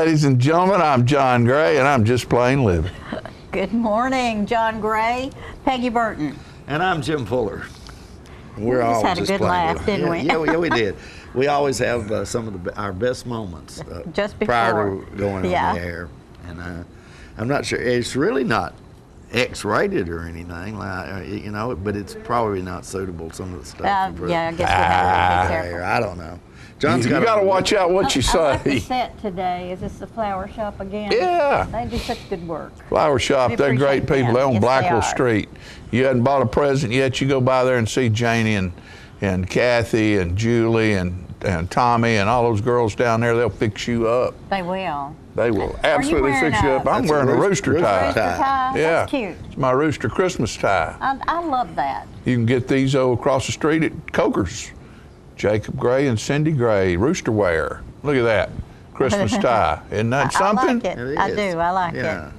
ladies and gentlemen. I'm John Gray, and I'm just plain living. Good morning, John Gray, Peggy Burton. And I'm Jim Fuller. We just had a good laugh, didn't we? Yeah, we did. We always have some of our best moments just before prior to going on the air. And I'm not sure. It's really not X-rated or anything, but it's probably not suitable, some of the stuff. Yeah, I guess we have to be careful. I don't know. You got to watch out what you say. I like the set today. Is this the flower shop again? Yeah. They do such good work. Flower shop, they're great people. They're on Blackwell Street. You hadn't bought a present yet, you go by there and see Janie and Kathy and Julie and Tommy and all those girls down there. They'll fix you up. They will. They will absolutely fix you up. I'm wearing a rooster tie. Rooster tie? Yeah. That's cute. It's my rooster Christmas tie. I love that. You can get these across the street at Coker's. Jacob Gray and Cindy Gray, rooster wear. Look at that, Christmas tie. Isn't that something? I like it. I do. I like it.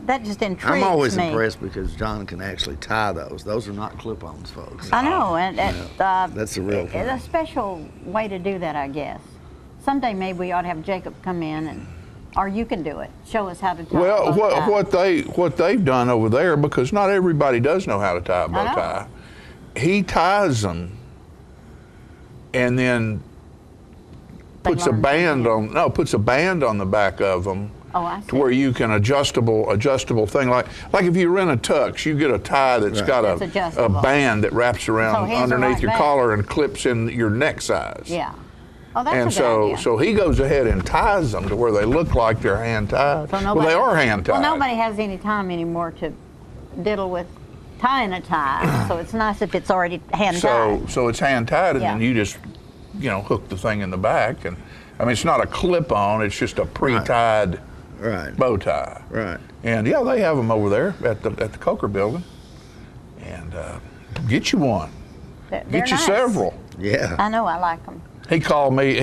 That just intrigues me. I'm always impressed because John can actually tie those. Those are not clip-ons, folks. I know, and that's the real thing. It's a special way to do that, I guess. Someday maybe we ought to have Jacob come in, or you can do it. Show us how to tie. Well, what they've done over there, because not everybody does know how to tie a bow tie. He ties them and then puts a band on the back of them. Oh, I see. To where you can adjustable thing, like if you rent a tux, you get a tie that's got a band that wraps around underneath your collar and clips in your neck size. Yeah. Oh, that's a good idea. So he goes ahead and ties them to where they look like they're hand tied. Well, they are hand tied. Well, nobody has any time anymore to diddle with tying a tie, so it's nice if it's already hand tied. So it's hand tied, and then you just, hook the thing in the back, and I mean it's not a clip on; it's just a pre-tied bow tie. Right. And yeah, they have them over there at the Coker building, and get you one. They're get you nice. Several. Yeah. I know. I like them. He called me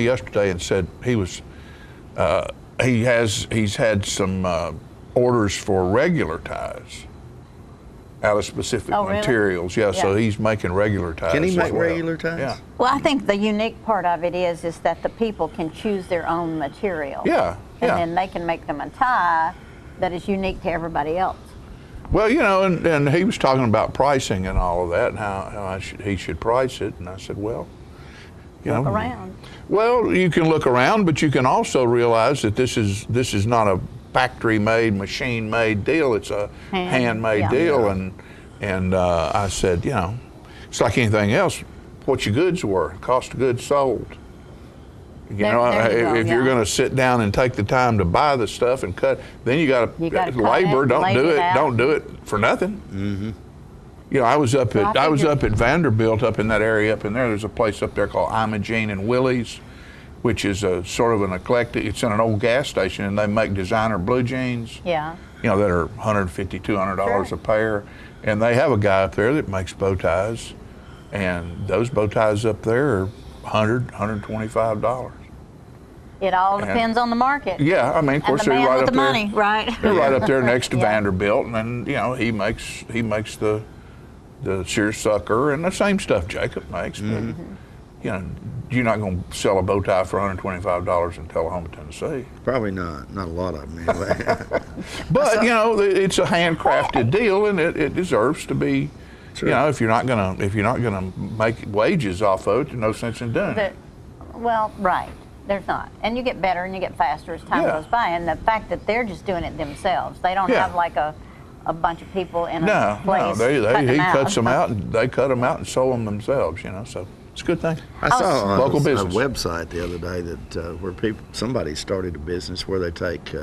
yesterday and said he's had some orders for regular ties out of specific materials. Really? Yeah, so he's making regular ties. Can he make regular ties? Yeah. Well, I think the unique part of it is that the people can choose their own material. Yeah. And then they can make them a tie that is unique to everybody else. Well, and he was talking about pricing and all of that, and how he should price it, and I said, well, look around. Well, you can look around, but you can also realize that this is not a factory-made, machine-made deal. It's a handmade deal, and I said, it's like anything else. What's your goods worth? Cost of goods sold. If you're going to sit down and take the time to buy the stuff and cut, then you got to labor. Don't do it for nothing. Mm-hmm. I was up at Vanderbilt, up in that area up in there. There's a place up there called Imogene and Willie's, which is a sort of an eclectic. It's in an old gas station, and they make designer blue jeans. Yeah. That are $150, $200 a pair, and they have a guy up there that makes bow ties, and those bow ties up there are $100, $125. It all depends on the market. Yeah, I mean, of course, and the man they're right with up the there. money, right? They're right up there next to Vanderbilt, and then he makes the seersucker and the same stuff Jacob makes. But you're not going to sell a bow tie for $125 in Tullahoma, Tennessee. Probably not. Not a lot of them anyway. But it's a handcrafted deal, and it deserves to be. Sure. If you're not gonna make wages off of it, there's no sense in doing it. Well, right. There's not. And you get better and you get faster as time goes by. And the fact that they're just doing it themselves, they don't have like a bunch of people in a place. No, he cuts them out, and they cut them out and sew them themselves. So it's a good thing. I saw local a business website the other day that where somebody started a business where they take.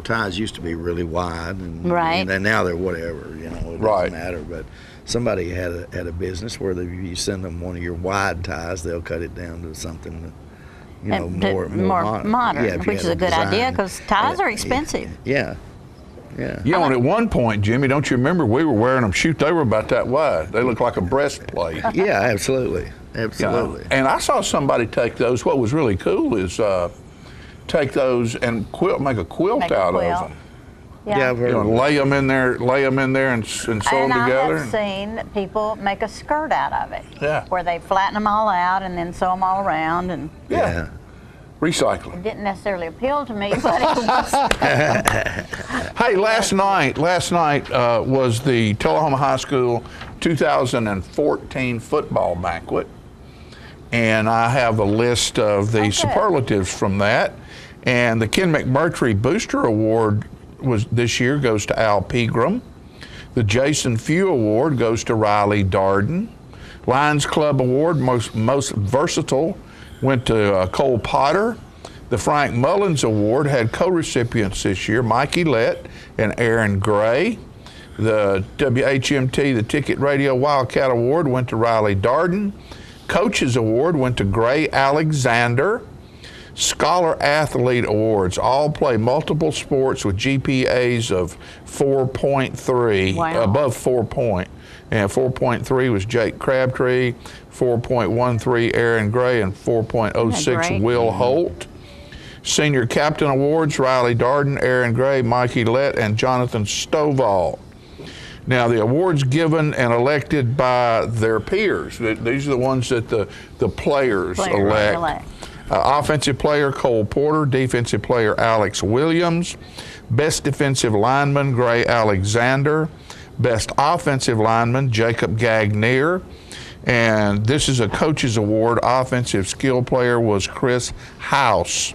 Ties used to be really wide, and now they're whatever. It doesn't matter. But somebody had a business where you send them one of your wide ties, they'll cut it down to something that. More modern, which is a good idea because ties are expensive. Yeah. And at one point, Jimmy, don't you remember we were wearing them? Shoot, they were about that wide. They look like a breastplate. Yeah, absolutely. And I saw somebody take those. What was really cool is take those and make a quilt out of them. Yeah, lay them in there and sew them together. I have seen people make a skirt out of it. Yeah. Where they flatten them all out and then sew them all around. And Recycling. It didn't necessarily appeal to me, but it was. Hey, last night was the Tullahoma High School 2014 football banquet, and I have a list of the superlatives from that. And the Ken McMurtry Booster Award this year goes to Al Pegram. The Jason Few Award goes to Riley Darden. Lions Club Award, most versatile, went to Cole Potter. The Frank Mullins Award had co-recipients this year, Mikey Lett and Aaron Gray. The WHMT, the Ticket Radio Wildcat Award, went to Riley Darden. Coaches Award went to Gray Alexander. Scholar Athlete Awards all play multiple sports with GPAs of 4.3, wow. above 4 point. And 4.3 was Jake Crabtree, 4.13 Aaron Gray, and 4.06 Will Holt. Senior Captain Awards, Riley Darden, Aaron Gray, Mikey Lett, and Jonathan Stovall. Now, the awards given and elected by their peers. These are the ones that the players elect. Offensive player, Cole Porter. Defensive player, Alex Williams. Best defensive lineman, Gray Alexander. Best offensive lineman, Jacob Gagnier. And this is a coach's award. Offensive skill player was Chris House.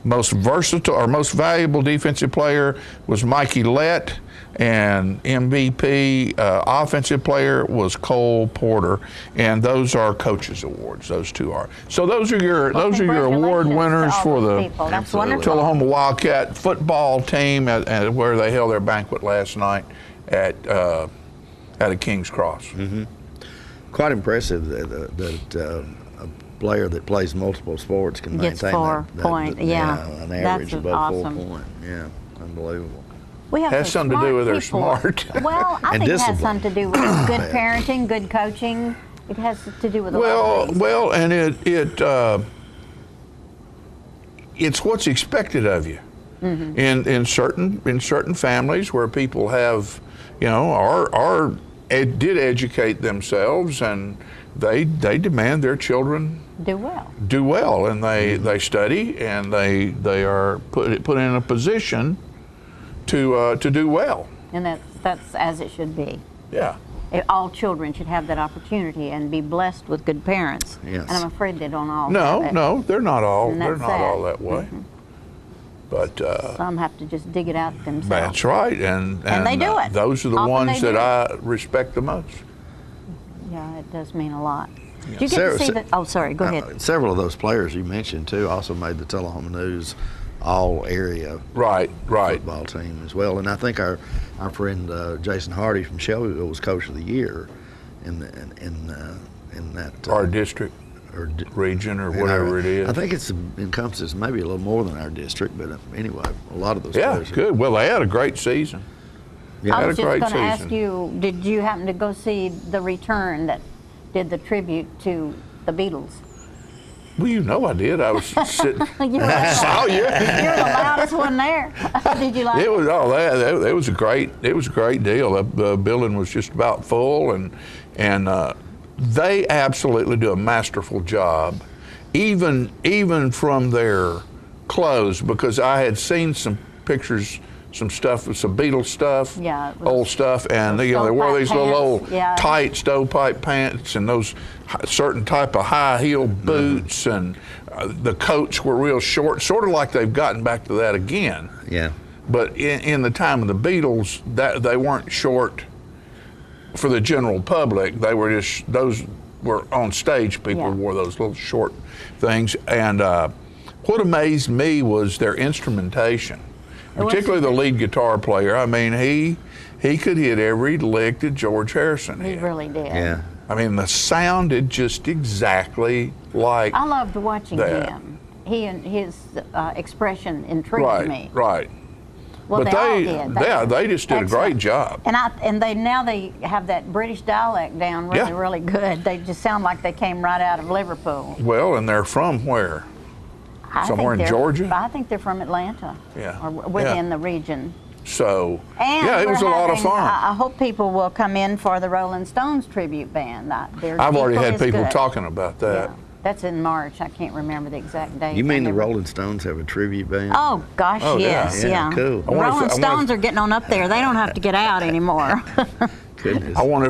Most versatile or most valuable defensive player was Mikey Lett, and MVP offensive player was Cole Porter. And those are coaches' awards. Those two are. So those are your award winners for the Tullahoma Wildcat football team where they held their banquet last night at a King's Cross. Mm-hmm. Quite impressive that a player that plays multiple sports can maintain an average above 4 points. Yeah, unbelievable. We have has something to do with their smart. Well, I think it has something to do with good parenting, good coaching. It has to do with a lot of things. Well, and it's what's expected of you. Mm-hmm. In certain families where people have, did educate themselves, and they demand their children do well, and they study, and they are put in a position to do well. And that's as it should be. Yeah. All children should have that opportunity and be blessed with good parents. Yes. And I'm afraid they don't all. No, they're not all. They're not sad. all that way. Mm-hmm. But some have to just dig it out themselves. That's right, and they do it. Those are the ones that I respect the most. Yeah, it does mean a lot. Yeah. Do you get to see that? Oh, sorry. Go ahead. Several of those players you mentioned too also made the Tullahoma News all-area football team as well. And I think our friend Jason Hardy from Shelbyville was Coach of the Year in that our district or region or whatever it is. I think it encompasses maybe a little more than our district, but anyway, a lot of those players. Yeah, good. Well, they had a great season. Yeah, I was just going to ask you, did you happen to go see the return that did the tribute to the Beatles? Well, you know I did. I was sitting. I saw you. You were the loudest one there. Did you like it? It was a great deal. The building was just about full, and they absolutely do a masterful job, even from their clothes, because I had seen some pictures. Some stuff, some Beatles stuff, old stuff, and they wore these little old tight stovepipe pants and those certain type of high heel boots, and the coats were real short, sort of like they've gotten back to that again. Yeah. But in the time of the Beatles, that they weren't short for the general public. They were just, those were on stage. People wore those little short things, and what amazed me was their instrumentation. Particularly the lead guitar player. I mean, he could hit every lick that George Harrison hit. He really did. Yeah. I mean, the sounded just exactly like I loved watching him. He and his expression intrigued me. Right. Well, but all did. They just did a great job. And they have that British dialect down really good. They just sound like they came right out of Liverpool. Well, and they're from where? Somewhere in Georgia? I think they're from Atlanta. Yeah. Or within the region. So, and it was a lot of fun. I hope people will come in for the Rolling Stones tribute band. I've already had people talking about that. That's in March. I can't remember the exact date. You mean the Rolling Stones have a tribute band? Oh, gosh, yes. Yeah. Cool. The Rolling Stones are getting on up there. They don't have to get out anymore. Goodness. I wonder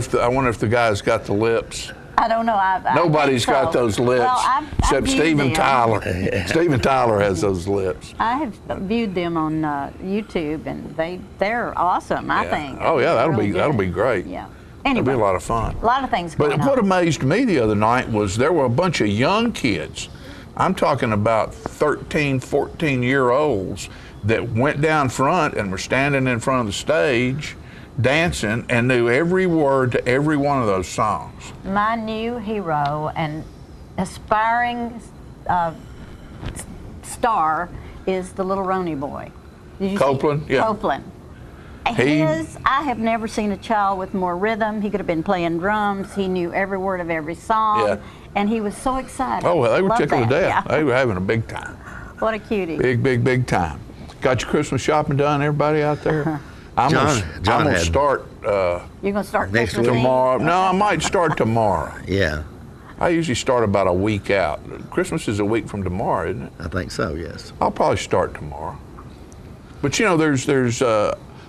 if the guy's got the lips. I don't know. Nobody's got those lips except Steven Tyler. Steven Tyler has those lips. I have viewed them on YouTube, and they're awesome. I think. Oh yeah, that'll really be great. Yeah. That'll Anyway, be a lot of fun. A lot of things going But on. what amazed me the other night was there were a bunch of young kids. I'm talking about 13, 14-year-olds that went down front and were standing in front of the stage dancing and knew every word to every one of those songs. My new hero and aspiring star is the Little Roni Boy. Did you Copeland? see? Yeah. Copeland. I have never seen a child with more rhythm. He could have been playing drums. He knew every word of every song. Yeah. And he was so excited. Oh, well, they were Loved tickled to that. death. Yeah. They were having a big time. What a cutie. Big time. Got your Christmas shopping done, everybody out there? I'm gonna start You're going to start next Christmas week? Eve? tomorrow. No, I might start tomorrow. Yeah, I usually start about a week out. Christmas is a week from tomorrow, isn't it? I think so, yes. I'll probably start tomorrow. But you know, there's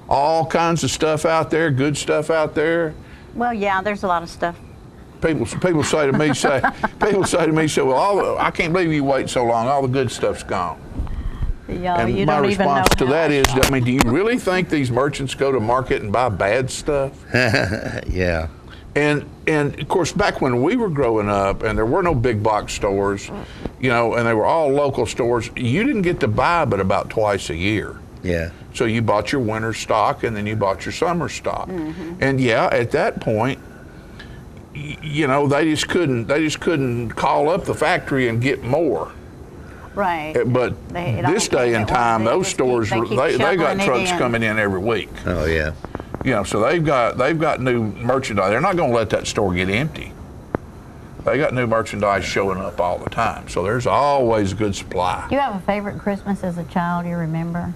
all kinds of stuff out there, good stuff out there. Well, yeah, there's a lot of stuff. People say to me, well, I can't believe you wait so long. All the good stuff's gone. And You my don't even know response to how that much. is, I mean, do you really think these merchants go to market and buy bad stuff? Yeah. And of course, back when we were growing up, and there were no big box stores, you know, and they were all local stores, you didn't get to buy but about twice a year. Yeah. So you bought your winter stock, and then you bought your summer stock. Mm-hmm. And yeah, at that point, you know, they just couldn't call up the factory and get more. Right. But this day and time, those stores they got trucks coming in every week. Oh yeah. You know, so they've got new merchandise. They're not going to let that store get empty. They got new merchandise showing up all the time. So there's always a good supply. Do you have a favorite Christmas as a child you remember?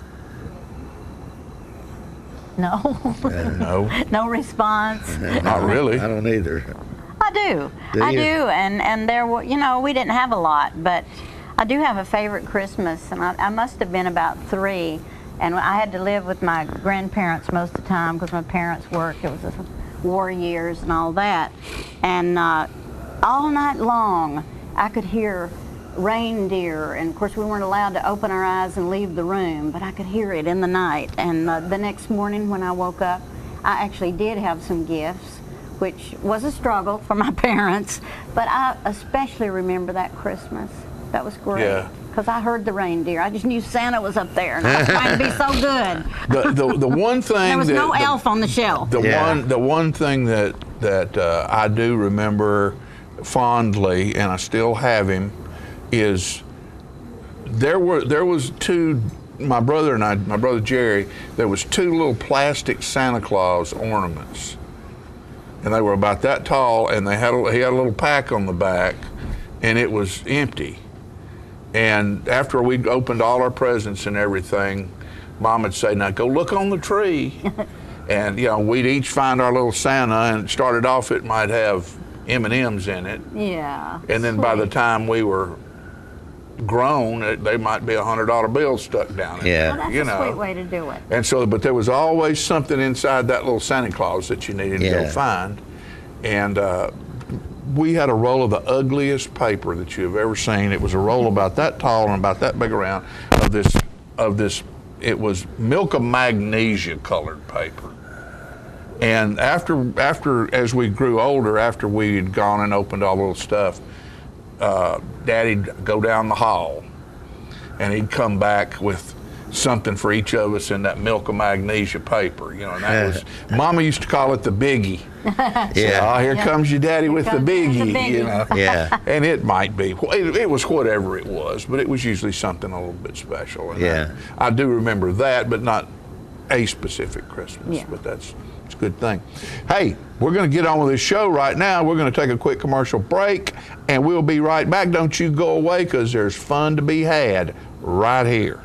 No. No, No response. not really. I don't either. I do. I do. And there were, you know, we didn't have a lot, but I do have a favorite Christmas, and I must have been about 3, and I had to live with my grandparents most of the time because my parents worked. It was the war years and all that, and all night long I could hear reindeer, and of course we weren't allowed to open our eyes and leave the room, but I could hear it in the night. And the next morning when I woke up, I actually did have some gifts, which was a struggle for my parents, but I especially remember that Christmas. That was great. Yeah. Because I heard the reindeer. I just knew Santa was up there, and I was trying to be so good. The one thing There was no elf on the shelf. The one thing that I do remember fondly, and I still have him, is there was 2. My brother and I, my brother Jerry, there was 2 little plastic Santa Claus ornaments, and they were about that tall, and he had a little pack on the back, and it was empty. And after we'd opened all our presents and everything, Mom would say, "Now go look on the tree." And you know, we'd each find our little Santa, and it started off it might have M&Ms in it. Yeah. And then by the time we were grown, they might be $100 bills stuck down in Yeah. Well, that's you a know. sweet way to do it. And so, but there was always something inside that little Santa Claus that you needed to go Yeah. find. And we had a roll of the ugliest paper that you've ever seen. It was a roll about that tall and about that big around of this. It was milk of magnesia colored paper. And after as we grew older, after we had gone and opened all the little stuff, Daddy'd go down the hall, and he'd come back with something for each of us in that milk of magnesia paper, you know. And that was, Mama used to call it the biggie. Yeah. So, here comes your daddy with the comes the biggie, biggie. you know. Yeah. And it might be, it was whatever it was, but it was usually something a little bit special. And Yeah. I do remember that, but not a specific Christmas. Yeah. But it's a good thing. Hey, we're going to get on with this show right now. We're going to take a quick commercial break, and we'll be right back. Don't you go away, because there's fun to be had right here.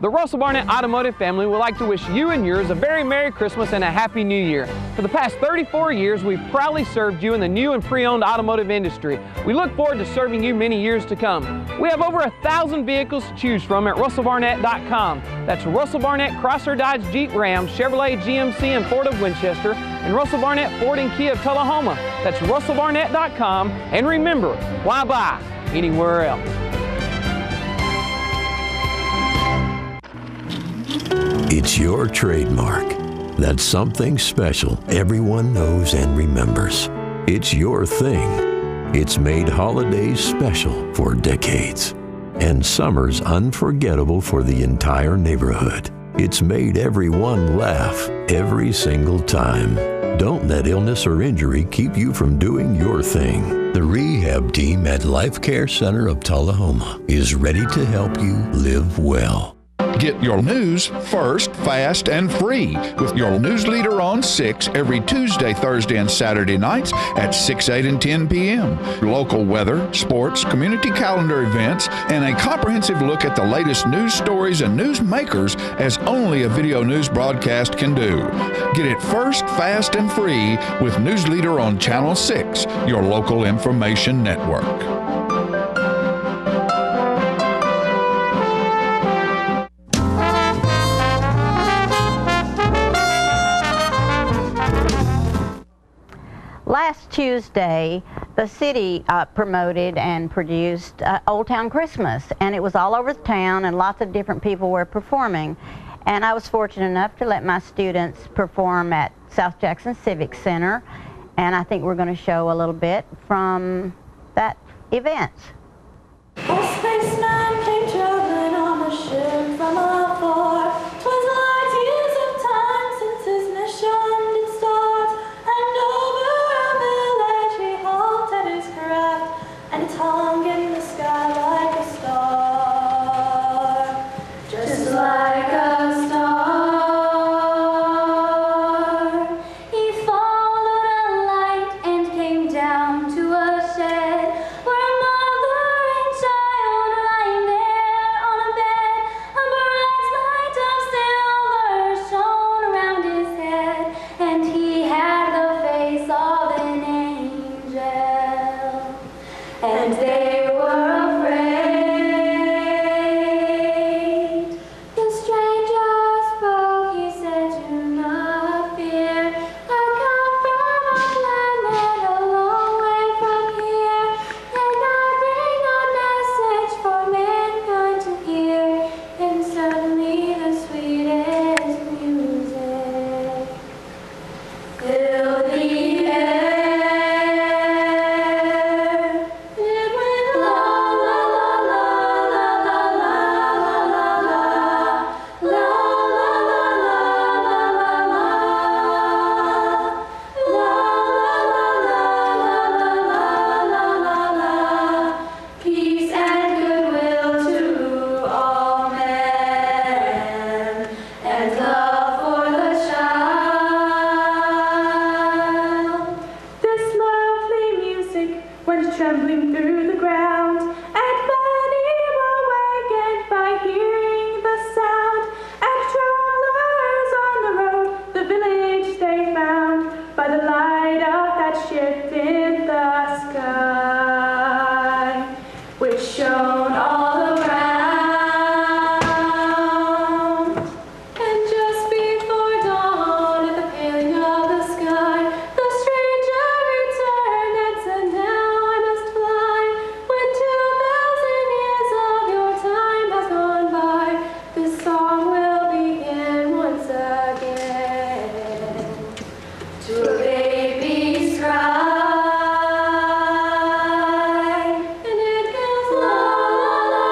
The Russell Barnett Automotive family would like to wish you and yours a very Merry Christmas and a Happy New Year. For the past 34 years, we've proudly served you in the new and pre-owned automotive industry. We look forward to serving you many years to come. We have over 1,000 vehicles to choose from at russellbarnett.com. That's Russell Barnett Chrysler, Dodge, Jeep, Ram, Chevrolet, GMC, and Ford of Winchester, and Russell Barnett Ford and Kia of Tullahoma. That's russellbarnett.com. And remember, why buy anywhere else? It's your trademark. That's something special everyone knows and remembers. It's your thing. It's made holidays special for decades and summers unforgettable for the entire neighborhood. It's made everyone laugh every single time. Don't let illness or injury keep you from doing your thing. The rehab team at Life Care Center of Tullahoma is ready to help you live well. Get your news first, fast, and free with your news leader on 6 every Tuesday, Thursday, and Saturday nights at 6, 8, and 10 p.m. Local weather, sports, community calendar events, and a comprehensive look at the latest news stories and news makers as only a video news broadcast can do. Get it first, fast, and free with News Leader on Channel 6, your local information network. Last Tuesday, the city promoted and produced Old Town Christmas, and it was all over the town, and lots of different people were performing. And I was fortunate enough to let my students perform at South Jackson Civic Center, and I think we're going to show a little bit from that event. A spaceman came traveling on a ship from afar. 'Twas light years of time since his mission did start, and over a village he halted his craft, and it hung in the sky like a star, just like a star. He followed a light and came down to a shed where a mother and child lying there on a bed. A bright light of silver shone around his head, and he had the face of an angel, and they were afraid. The stranger spoke, he said, "Do not fear. I come from a planet a long way from here, and I bring a message for mankind to hear." And suddenly the sweetest music filled the air. It went la la la la la la la la la la la la la peace and goodwill to all men, and love for the child. This lovely music went trembling through the ground, and many were wakened by hearing the sound. And travelers on the road, the village they found, by the light of that ship in the sky, which shone all around. And just before dawn, at the paling of the sky, the stranger returned and said, "Now I must fly. When 2,000 years of your time has gone by, this song will begin once again to a baby's cry." And it goes la la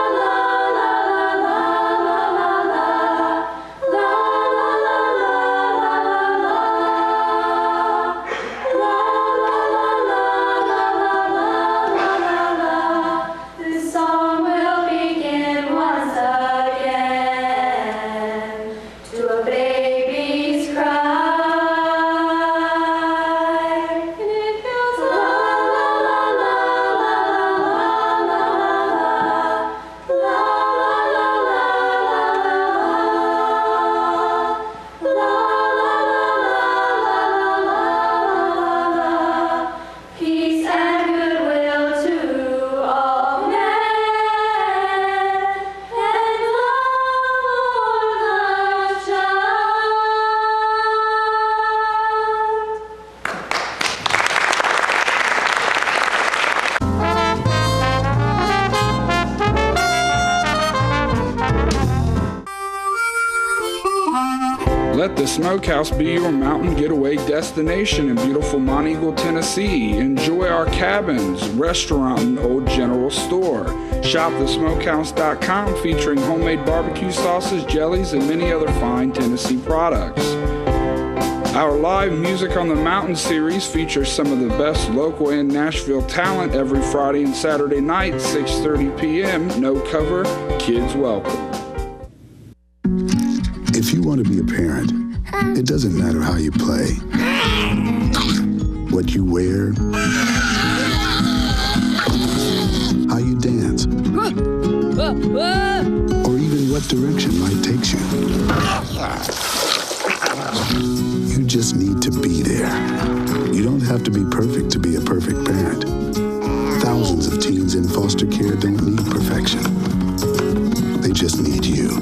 Let the Smokehouse be your mountain getaway destination in beautiful Monteagle, Tennessee. Enjoy our cabins, restaurant, and old general store. Shop thesmokehouse.com featuring homemade barbecue sauces, jellies, and many other fine Tennessee products. Our live Music on the Mountain series features some of the best local and Nashville talent every Friday and Saturday night, 6:30 p.m. No cover, kids welcome. If you want to be a parent, it doesn't matter how you play, what you wear, how you dance, or even what direction life takes you. You just need to be there. You don't have to be perfect to be a perfect parent. Thousands of teens in foster care don't need perfection. They just need you.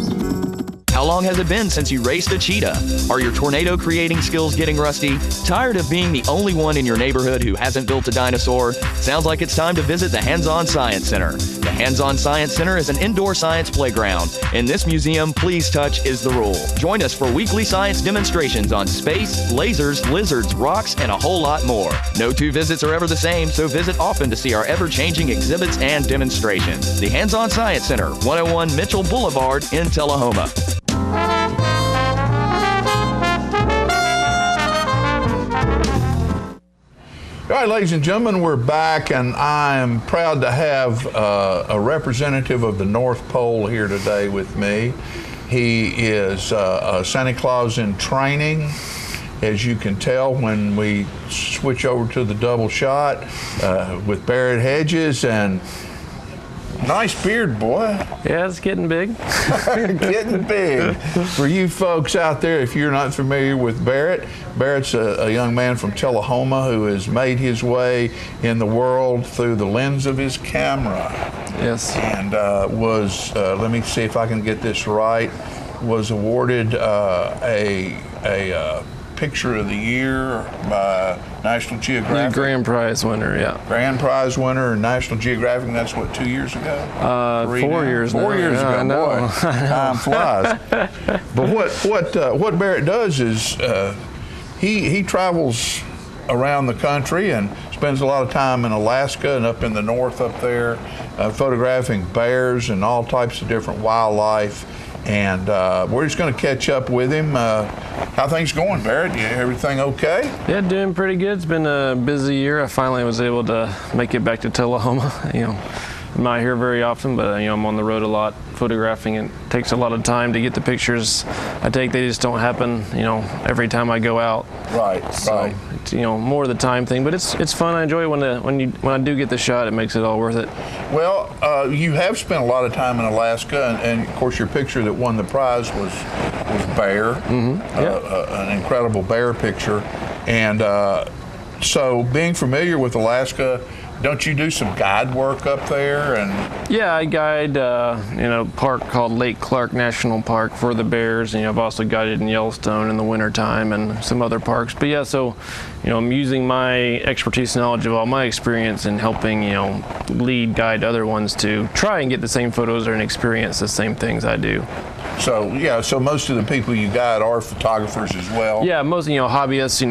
How long has it been since you raced a cheetah? Are your tornado creating skills getting rusty? Tired of being the only one in your neighborhood who hasn't built a dinosaur? Sounds like it's time to visit the Hands-On Science Center. The Hands-On Science Center is an indoor science playground. In this museum, please touch is the rule. Join us for weekly science demonstrations on space, lasers, lizards, rocks, and a whole lot more. No two visits are ever the same, so visit often to see our ever-changing exhibits and demonstrations. The Hands-On Science Center, 101 Mitchell Boulevard in Tullahoma. All right, ladies and gentlemen, we're back, and I am proud to have a representative of the North Pole here today with me. He is a Santa Claus in training, as you can tell when we switch over to the double shot with Barrett Hedges, and nice beard, boy. Yeah, it's getting big. Getting big. For you folks out there, if you're not familiar with Barrett, Barrett's a young man from Tullahoma who has made his way in the world through the lens of his camera. Yes. And was, let me see if I can get this right, was awarded a Picture of the Year by National Geographic. The grand prize winner, yeah. Grand prize winner in National Geographic, and that's what, 2 years ago? 4 years now. 4 years ago, I know. boy. Time flies. But what Barrett does is he travels around the country and spends a lot of time in Alaska and up in the north up there, photographing bears and all types of different wildlife. And we're just going to catch up with him. How things going, Barrett? Everything okay? Yeah, doing pretty good. It's been a busy year. I finally was able to make it back to Tullahoma. You know, I'm not here very often, but you know, I'm on the road a lot photographing. It takes a lot of time to get the pictures I take. They just don't happen, you know, every time I go out. Right. So right. It's, you know, more of the time thing, but it's fun. I enjoy it when I do get the shot. It makes it all worth it. Well, you have spent a lot of time in Alaska, and of course, your picture that won the prize was bear, an incredible bear picture, and so being familiar with Alaska. Don't you do some guide work up there? And yeah, I guide in a park called Lake Clark National Park for the bears, and I've also guided in Yellowstone in the wintertime and some other parks. But yeah, so I'm using my expertise and knowledge of all my experience in helping lead guide other ones to try and get the same photos or experience the same things I do. So yeah, so most of the people you guide are photographers as well. Yeah, most hobbyists,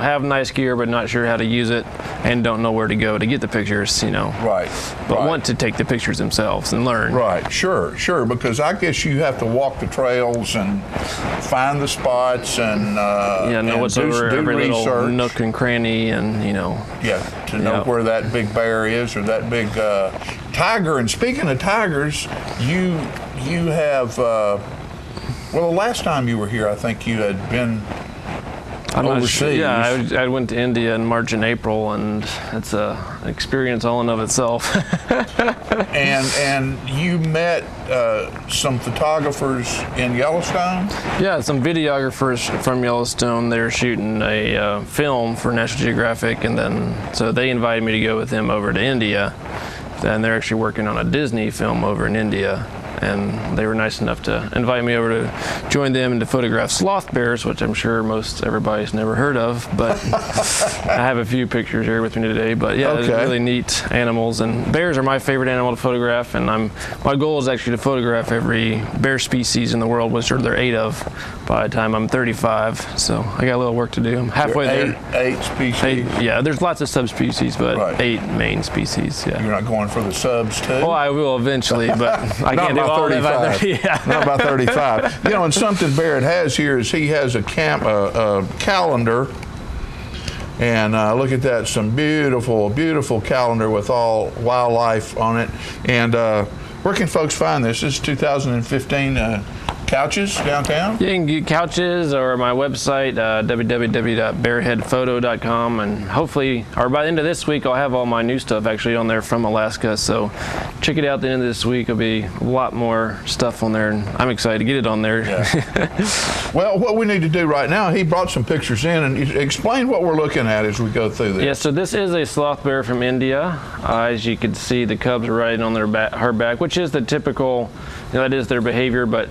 have nice gear but not sure how to use it and don't know where to go to get the pictures, Right. But want to take the pictures themselves and learn. Right. Sure. Because I guess you have to walk the trails and find the spots and know what's over every little nook and cranny and to know where that big bear is or that big tiger. And speaking of tigers, you have the last time you were here, I think you had been overseas. I went to India in March and April, and it's an experience all in of itself. and you met some photographers in Yellowstone? Yeah, some videographers from Yellowstone. They were shooting a film for National Geographic, and then so they invited me to go with them over to India. And they're actually working on a Disney film over in India. and they were nice enough to invite me over to join them and to photograph sloth bears, which I'm sure most everybody's never heard of, but I have a few pictures here with me today. But yeah, they're really neat animals, and bears are my favorite animal to photograph, and my goal is actually to photograph every bear species in the world, which there are 8 of by the time I'm 35, so I got a little work to do. I'm halfway there. 8 species? Yeah, there's lots of subspecies, but 8 main species, yeah. You're not going for the subs too? Well, I will eventually, but I can't do all of that by 30. Yeah. Not by 35. You know, and something Barrett has here is he has a calendar, and look at that, some beautiful, beautiful calendar with all wildlife on it. And where can folks find this? This is 2015 couches downtown? You can get couches or my website, www.bearheadphoto.com, and hopefully, or by the end of this week, I'll have all my new stuff actually on there from Alaska. So check it out at the end of this week. There'll be a lot more stuff on there, and I'm excited to get it on there. Yeah. Well, what we need to do right now, he brought some pictures in, and explain what we're looking at as we go through this. Yeah, so this is a sloth bear from India. As you can see, the cubs are riding on her back, which is the typical, that is their behavior, but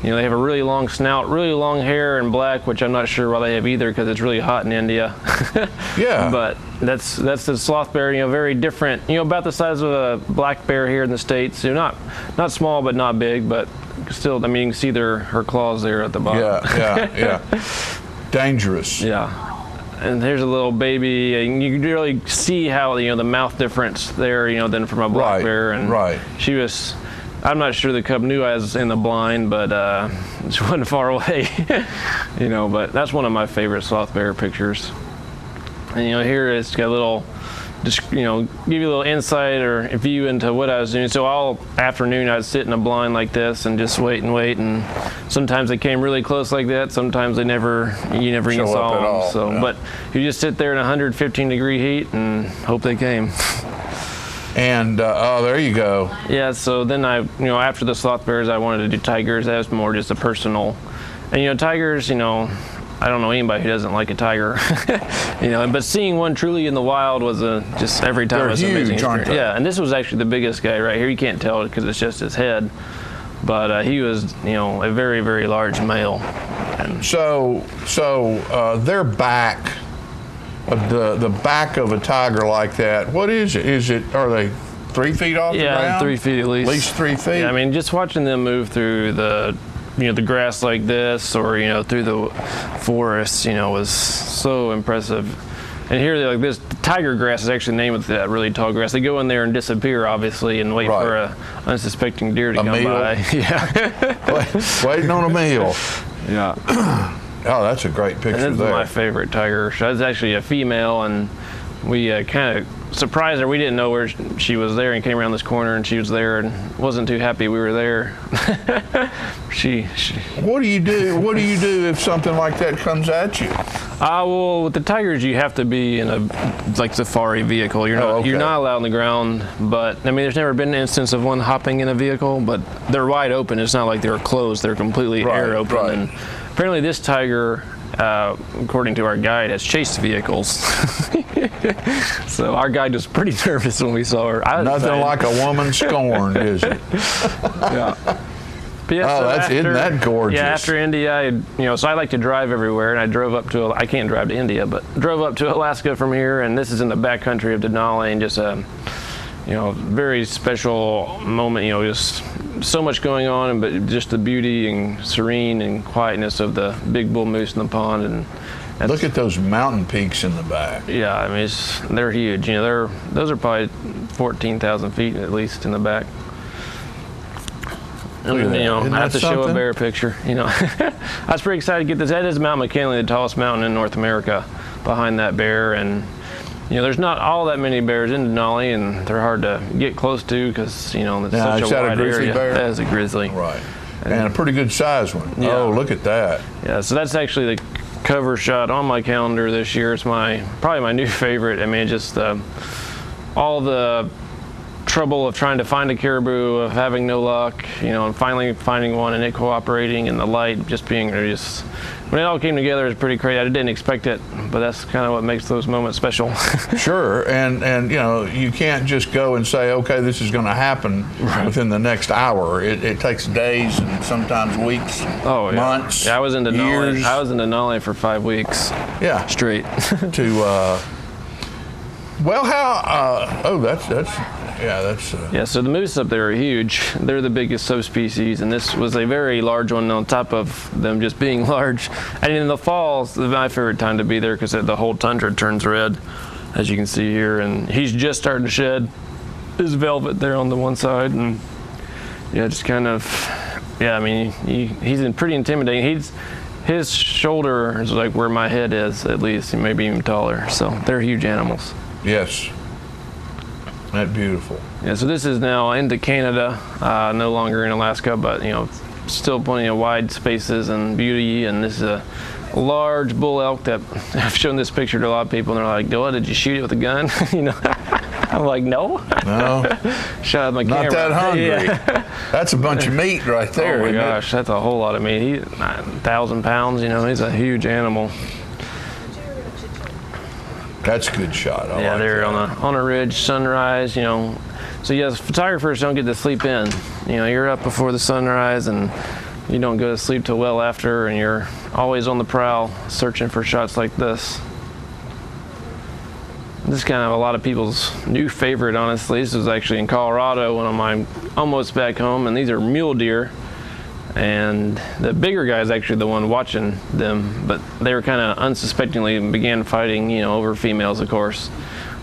they have a really long snout, really long hair, and black, which I'm not sure why they have either, because it's really hot in India. Yeah. But that's the sloth bear. Very different. About the size of a black bear here in the States. Not small, but not big. But still, you can see her claws there at the bottom. Yeah. Dangerous. Yeah. And here's a little baby. You can really see how the mouth difference there, than from a black bear. And she was. I'm not sure the cub knew I was in the blind, but she wasn't far away, but that's one of my favorite sloth bear pictures. And here it's got a little, just give you a little insight or view into what I was doing. So all afternoon I'd sit in a blind like this and just wait, and sometimes they came really close like that. Sometimes you never even saw them. So, yeah. But you just sit there in 115-degree heat and hope they came. And there you go. Yeah. So then after the sloth bears, I wanted to do tigers. That was more just a personal. And tigers, I don't know anybody who doesn't like a tiger. But seeing one truly in the wild was just every time was amazing experience. Yeah. And this was actually the biggest guy right here. You can't tell it because it's just his head, but he was a very, very large male. And so their back. The back of a tiger like that, what is it? Are they 3 feet off the ground? Yeah, 3 feet at least. At least 3 feet? Yeah, just watching them move through the grass like this, or, through the forest, was so impressive. And here, like this, tiger grass is actually the name of that really tall grass. They go in there and disappear, obviously, and wait for a unsuspecting deer to come by. Yeah. Waiting on a meal. Yeah. Oh, that's a great picture there. This is my favorite tiger. She was actually a female, and we kind of surprised her. We didn't know where she was there, and came around this corner, and she was there, and wasn't too happy we were there. What do you do? What do you do if something like that comes at you? Well, with the tigers, you have to be in a safari vehicle. You're not allowed on the ground. But there's never been an instance of one hopping in a vehicle. But they're wide open. It's not like they're closed. They're completely air open. Right. And apparently, this tiger, according to our guide, has chased vehicles. So our guide was pretty nervous when we saw her. Nothing like a woman scorned, is it? Yeah. Yeah, isn't that gorgeous? Yeah, after India, so I like to drive everywhere, and I drove up to, I can't drive to India, but drove up to Alaska from here, and this is in the backcountry of Denali, and just a, very special moment, just so much going on, but just the beauty and serene and quietness of the big bull moose in the pond. And look at those mountain peaks in the back. Yeah, they're huge. Those are probably 14,000 feet at least in the back. I have to show a bear picture. I was pretty excited to get this. That is Mount McKinley, the tallest mountain in North America, behind that bear. And there's not all that many bears in Denali, and they're hard to get close to because it's such a wide area. Bear? That is a grizzly. Right. And a pretty good size one. Yeah. Oh, look at that. Yeah. So that's actually the cover shot on my calendar this year. It's probably my new favorite. Just all the trouble of trying to find a caribou, of having no luck, and finally finding one and it cooperating, and the light just being just, when it all came together, it was pretty crazy. I didn't expect it, but that's kind of what makes those moments special. Sure, and you can't just go and say, okay, this is going to happen within the next hour. It takes days and sometimes weeks, months, Yeah, I was into years. I was into Nolly for 5 weeks. Yeah, straight. So the moose up there are huge. They're the biggest subspecies, and this was a very large one on top of them just being large. And in the fall, it's my favorite time to be there because the whole tundra turns red, as you can see here, and he's just starting to shed his velvet there on the one side, and just kind of, he's pretty intimidating. His shoulder is like where my head is, at least, and maybe even taller. So they're huge animals. Yes. That's beautiful. Yeah, so this is now into Canada, no longer in Alaska, but still plenty of wide spaces and beauty. And this is a large bull elk that I've shown this picture to a lot of people, and they're like, "Oh, did you shoot it with a gun?" I'm like, "No, shot my camera." Not that hungry. Yeah. That's a bunch of meat right there. Oh my gosh, that's a whole lot of meat. He's 1,000 pounds. He's a huge animal. That's a good shot. I like they're that. on a ridge, sunrise. So yes, photographers don't get to sleep in. You're up before the sunrise, and you don't go to sleep till well after, and you're always on the prowl searching for shots like this. This is kind of a lot of people's new favorite, honestly. This was actually in Colorado, one of mine almost back home, and these are mule deer. And the bigger guy is actually the one watching them, but they were kind of unsuspectingly began fighting, over females, of course.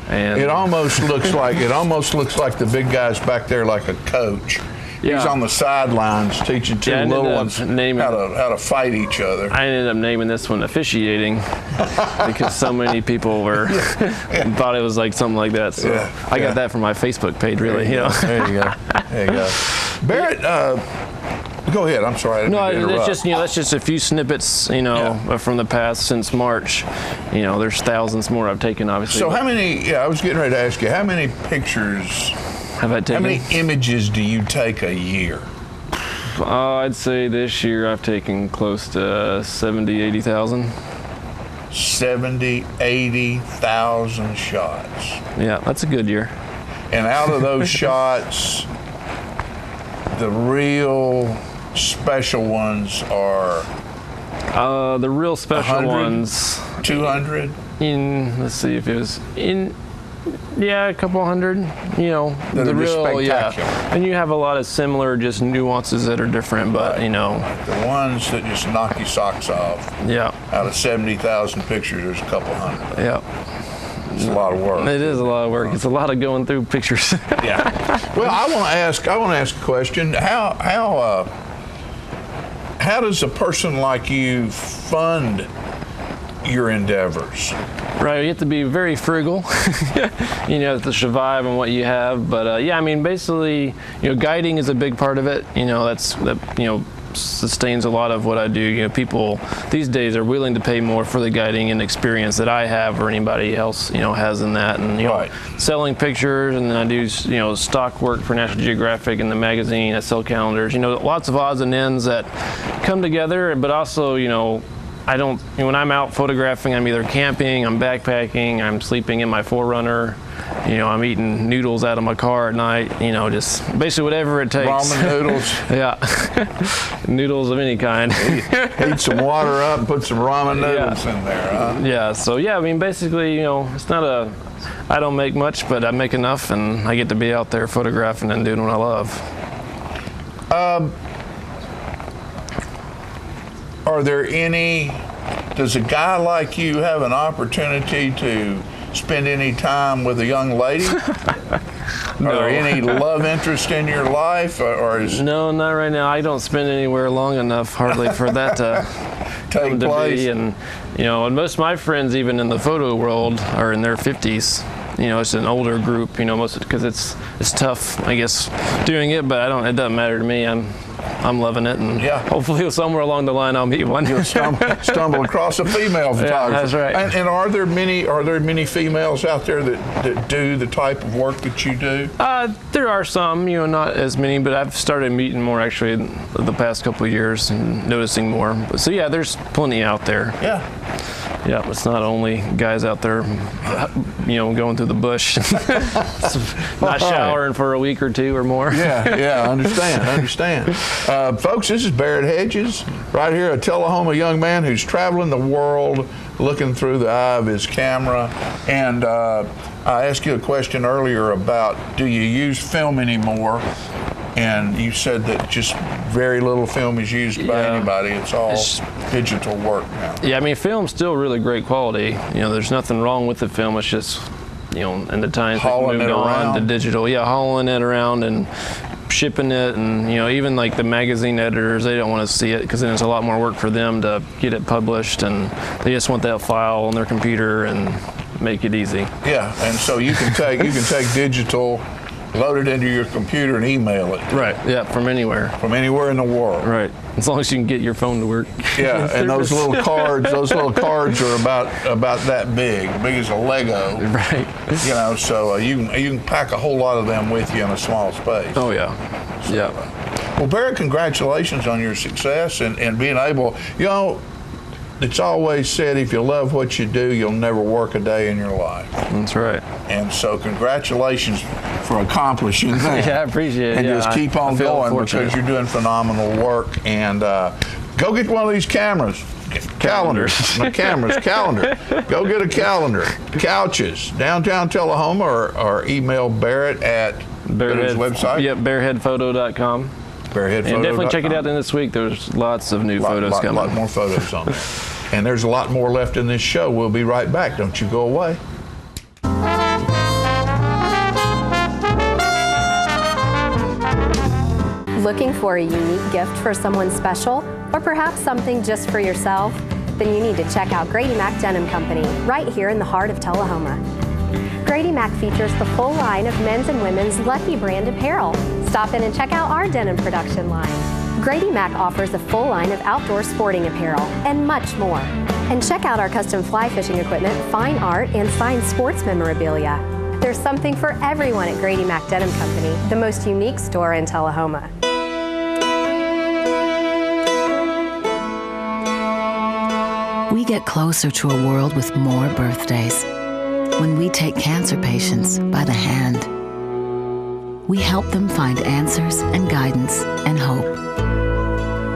And it almost looks like the big guy's back there like a coach. Yeah. He's on the sidelines teaching two little ones how to fight each other. I ended up naming this one officiating because so many people thought it was like something like that. So I got that from my Facebook page, really. There you go. There you go. Barrett, go ahead. I'm sorry. That's just a few snippets, from the past since March. There's thousands more I've taken, obviously. So how many? I was getting ready to ask you, how many pictures have I taken? How many images do you take a year? I'd say this year I've taken close to 70, 80,000. 70, 80,000 shots. Yeah, that's a good year. And out of those shots, the real special ones are the real special 100, ones 200 let's see if it was a couple hundred, that the real spectacular. And you have a lot of similar just nuances that are different, but the ones that just knock your socks off, out of 70,000 pictures, there's a couple hundred. It's a lot of work. It is a lot of work. It's a lot of going through pictures. Well, I want to ask a question. How does a person like you fund your endeavors? Right, you have to be very frugal, to survive on what you have. But basically, guiding is a big part of it. That sustains a lot of what I do. People these days are willing to pay more for the guiding and experience that I have or anybody else, has in that. And selling pictures, and then I do stock work for National Geographic and the magazine. I sell calendars. Lots of odds and ends that come together. But also, when I'm out photographing, I'm either camping, I'm backpacking, I'm sleeping in my 4Runner, I'm eating noodles out of my car at night, just basically whatever it takes. Ramen noodles. Noodles of any kind. Heat some water up and put some ramen noodles in there, huh? Yeah, so basically, it's not I don't make much, but I make enough, and I get to be out there photographing and doing what I love. Does a guy like you have an opportunity to spend any time with a young lady? No. Are there any love interest in your life, or is No, not right now. I don't spend anywhere long enough hardly for that to take place. And and most of my friends, even in the photo world, are in their 50s. It's an older group. Most because it's tough, I guess, doing it. But it doesn't matter to me. I'm I'm loving it, and hopefully somewhere along the line I'll meet one. You'll stumble across a female photographer. Yeah, that's right. And are there many females out there that do the type of work that you do? There are some, not as many, but I've started meeting more actually the past couple of years and noticing more. So yeah, there's plenty out there. Yeah, it's not only guys out there, going through the bush, not showering for a week or two or more. I understand. Folks, this is Barrett Hedges, right here, a Tullahoma young man who's traveling the world looking through the eye of his camera. And I asked you a question earlier about, do you use film anymore? And you said that just very little film is used by anybody. It's all digital work now. Yeah, I mean, film's still really great quality. There's nothing wrong with the film. It's just, in the times hauling we've moved on to digital. Yeah, hauling it around and shipping it, and even like the magazine editors, they don't want to see it because then it's a lot more work for them to get it published, and they just want that file on their computer and make it easy. Yeah, and so you can take digital, load it into your computer and email it. Right, yeah, from anywhere. From anywhere in the world. Right, as long as you can get your phone to work. Yeah, and those little cards are about that big as a Lego. Right. So you can pack a whole lot of them with you in a small space. Oh yeah, Well, Barrett, congratulations on your success and being able, it's always said, if you love what you do, you'll never work a day in your life. That's right. And so congratulations for accomplishing that. Yeah, I appreciate it. And just keep on going because you're doing phenomenal work. And go get one of these cameras. Calendars. Not cameras, calendar. Go get a calendar. Couches. Downtown Tullahoma or email Barrett at his website. Yep, bearheadphoto.com. And definitely check it out in this week. There's lots of new photos coming. A lot more photos on there. And there's a lot more left in this show. We'll be right back. Don't you go away. Looking for a unique gift for someone special, or perhaps something just for yourself? Then you need to check out Grady Mac Denim Company, right here in the heart of Tullahoma. Grady Mac features the full line of men's and women's Lucky brand apparel. Stop in and check out our denim production line. Grady Mac offers a full line of outdoor sporting apparel and much more. And check out our custom fly fishing equipment, fine art, and signed sports memorabilia. There's something for everyone at Grady Mac Denim Company, the most unique store in Tullahoma. We get closer to a world with more birthdays. When we take cancer patients by the hand, we help them find answers and guidance and hope,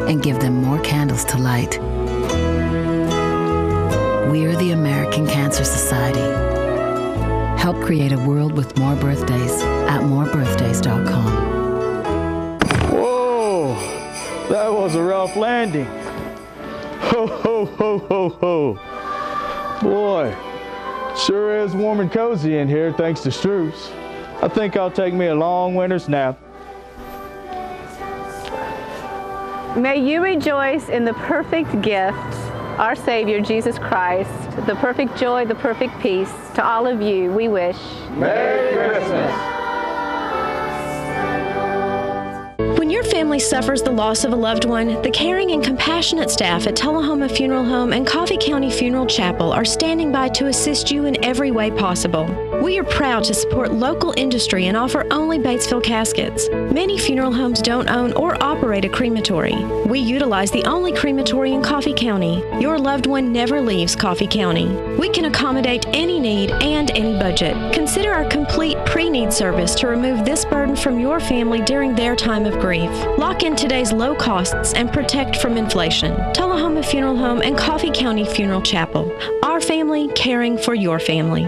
and give them more candles to light. We're the American Cancer Society. Help create a world with more birthdays at morebirthdays.com. Whoa, that was a rough landing. Ho, ho, ho, ho, ho. Boy, sure is warm and cozy in here thanks to Struce. I think I'll take me a long winter's nap. May you rejoice in the perfect gift, our Savior, Jesus Christ, the perfect joy, the perfect peace. To all of you, we wish Merry Christmas. When your family suffers the loss of a loved one, the caring and compassionate staff at Tullahoma Funeral Home and Coffee County Funeral Chapel are standing by to assist you in every way possible. We are proud to support local industry and offer only Batesville caskets. Many funeral homes don't own or operate a crematory. We utilize the only crematory in Coffee County. Your loved one never leaves Coffee County. We can accommodate any need and any budget. Consider our complete pre-need service to remove this burden from your family during their time of grief. Lock in today's low costs and protect from inflation. Tullahoma Funeral Home and Coffee County Funeral Chapel. Our family caring for your family.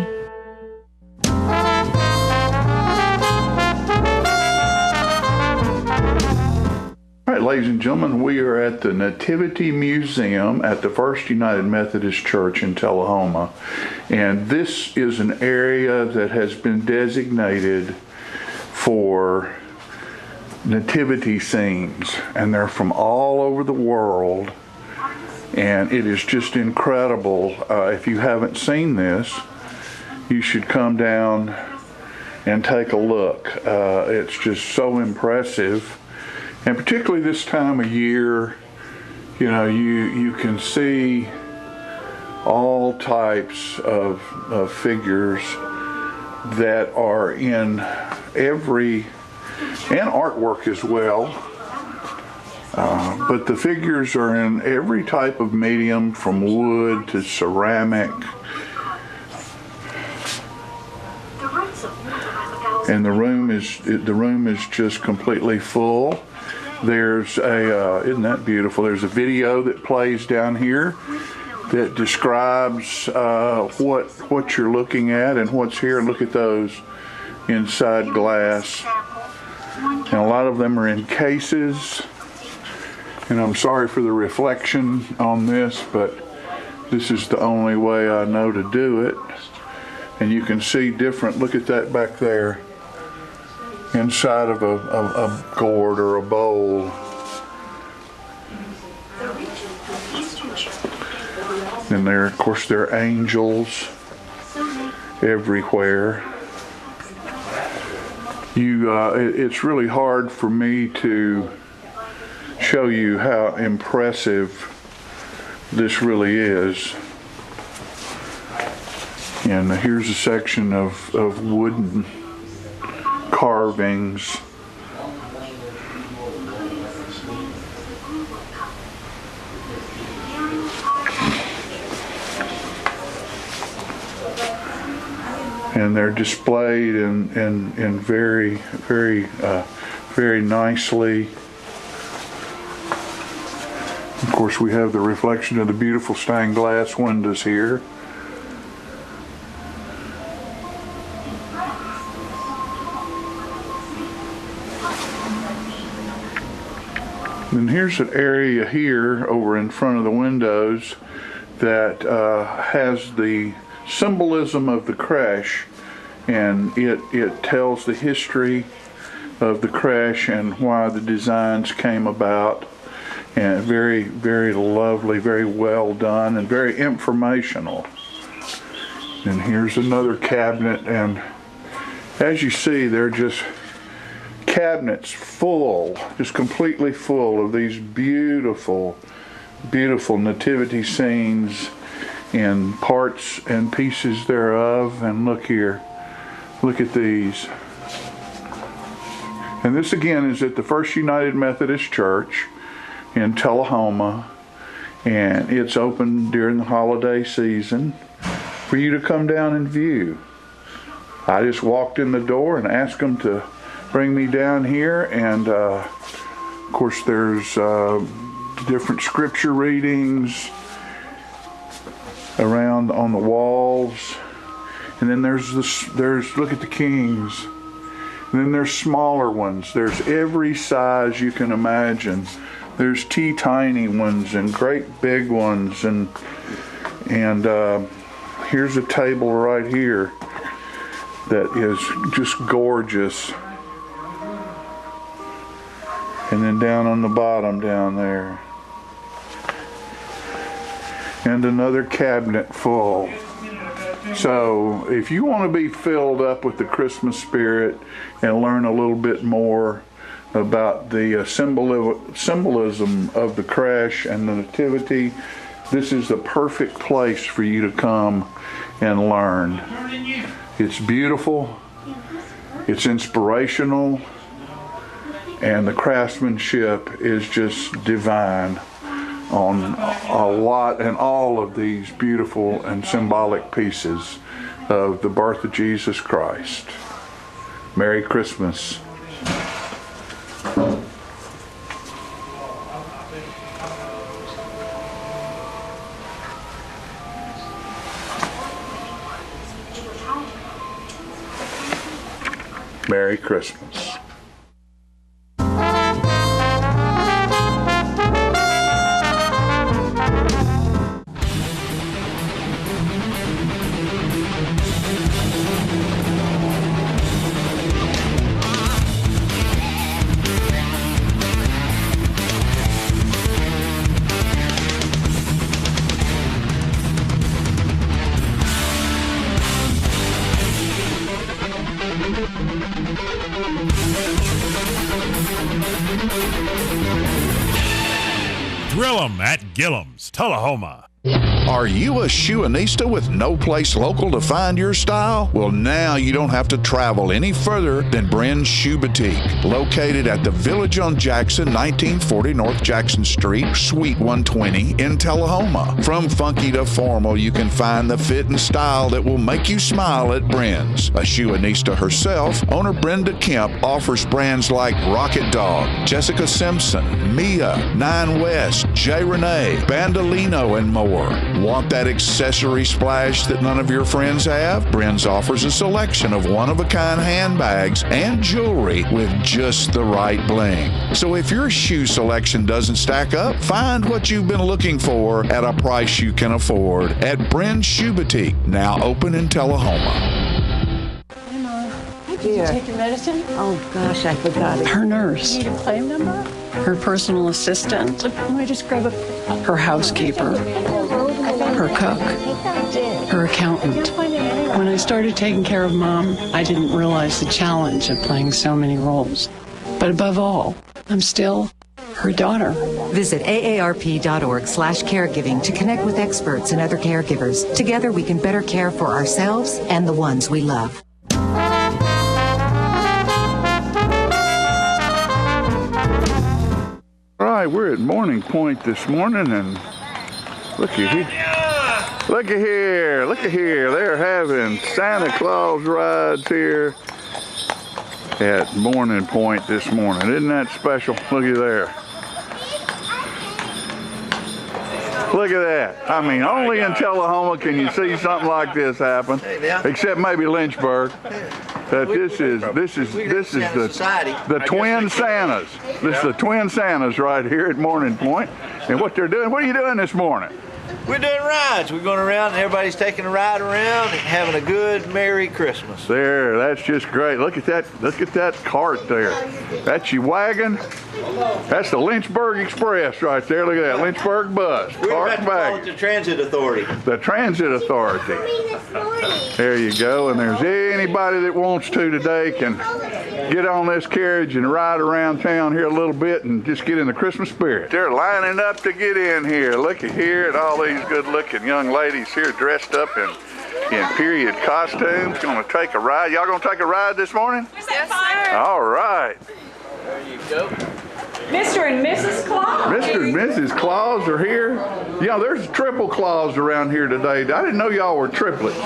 All right, ladies and gentlemen, we are at the Nativity Museum at the First United Methodist Church in Tullahoma. And this is an area that has been designated for nativity scenes, and they're from all over the world, and it is just incredible. If you haven't seen this, you should come down and take a look. It's just so impressive, And particularly this time of year, you know, you can see all types of figures that are in every, and artwork as well, but the figures are in every type of medium, from wood to ceramic. And the room is just completely full. There's a, isn't that beautiful? There's a video that plays down here that describes what you're looking at and what's here. Look at those inside glass. And a lot of them are in cases. And I'm sorry for the reflection on this, but this is the only way I know to do it. And you can see different, look at that back there, inside of a gourd or a bowl. And there, of course, there are angels everywhere. It's really hard for me to show you how impressive this really is. And here's a section of wooden carvings. And they're displayed in very, very, very nicely. Of course, we have the reflection of the beautiful stained glass windows here. And here's an area here over in front of the windows that has the symbolism of the creche, and it tells the history of the creche and why the designs came about. And very, very lovely, very well done, and very informational. And here's another cabinet, and as you see, they're just cabinets full, just completely full of these beautiful, beautiful nativity scenes and parts and pieces thereof. And look here, look at these. And this again is at the First United Methodist Church in Tullahoma, and it's open during the holiday season for you to come down and view. I just walked in the door and asked them to bring me down here, and of course there's different scripture readings around on the walls, and then there's look at the kings, and then there's smaller ones. There's every size you can imagine. There's teeny ones and great big ones, and here's a table right here that is just gorgeous. And then down on the bottom down there. And another cabinet full. So if you want to be filled up with the Christmas spirit and learn a little bit more about the symbolism of the creche and the nativity, this is the perfect place for you to come and learn. It's beautiful, it's inspirational, and the craftsmanship is just divine on a lot and all of these beautiful and symbolic pieces of the birth of Jesus Christ. Merry Christmas. Merry Christmas. Thank you. Thrill 'em at Gillum's, Tullahoma. Are you a shoeanista with no place local to find your style? Well, now you don't have to travel any further than Bren's Shoe Boutique, located at the Village on Jackson, 1940 North Jackson Street, Suite 120 in Tullahoma. From funky to formal, you can find the fit and style that will make you smile at Bren's. A shoeanista herself, owner Brenda Kemp offers brands like Rocket Dog, Jessica Simpson, Mia, Nine West, J. Renee, Bandolino, and more. Want that accessory splash that none of your friends have? Bren's offers a selection of one-of-a-kind handbags and jewelry with just the right bling. So if your shoe selection doesn't stack up, find what you've been looking for at a price you can afford at Bren's Shoe Boutique, now open in Tullahoma. Did you take your medicine? Oh, gosh, I forgot it. Her nurse. You need a claim number? Her personal assistant. Let me just grab her housekeeper. Her cook. Her accountant. When I started taking care of Mom, I didn't realize the challenge of playing so many roles. But above all, I'm still her daughter. Visit aarp.org/caregiving to connect with experts and other caregivers. Together we can better care for ourselves and the ones we love. All right, we're at Morning Point this morning, and look at here. Look at here. Look at here. They're having Santa Claus rides here at Morning Point this morning. Isn't that special? Look at there. Look at that. I mean, only in Tullahoma can you see something like this happen, except maybe Lynchburg. That this is the twin Santas. This is the twin Santas right here at Morning Point. And what they're doing, what are you doing this morning? We're doing rides. We're going around and everybody's taking a ride around and having a good Merry Christmas. There, that's just great. Look at that cart there. That's your wagon. That's the Lynchburg Express right there. Look at that Lynchburg bus. We're about to call it the Transit Authority. The Transit Authority. There you go. And there's anybody that wants to today can get on this carriage and ride around town here a little bit and just get in the Christmas spirit. They're lining up to get in here. Look at here at all these good-looking young ladies here dressed up in period costumes. Going to take a ride. Y'all going to take a ride this morning? Yes, sir. All right. There you go. Mr. and Mrs. Claus. Mr. and Mrs. Claus are here. Yeah, there's triple Claus around here today. I didn't know y'all were triplets.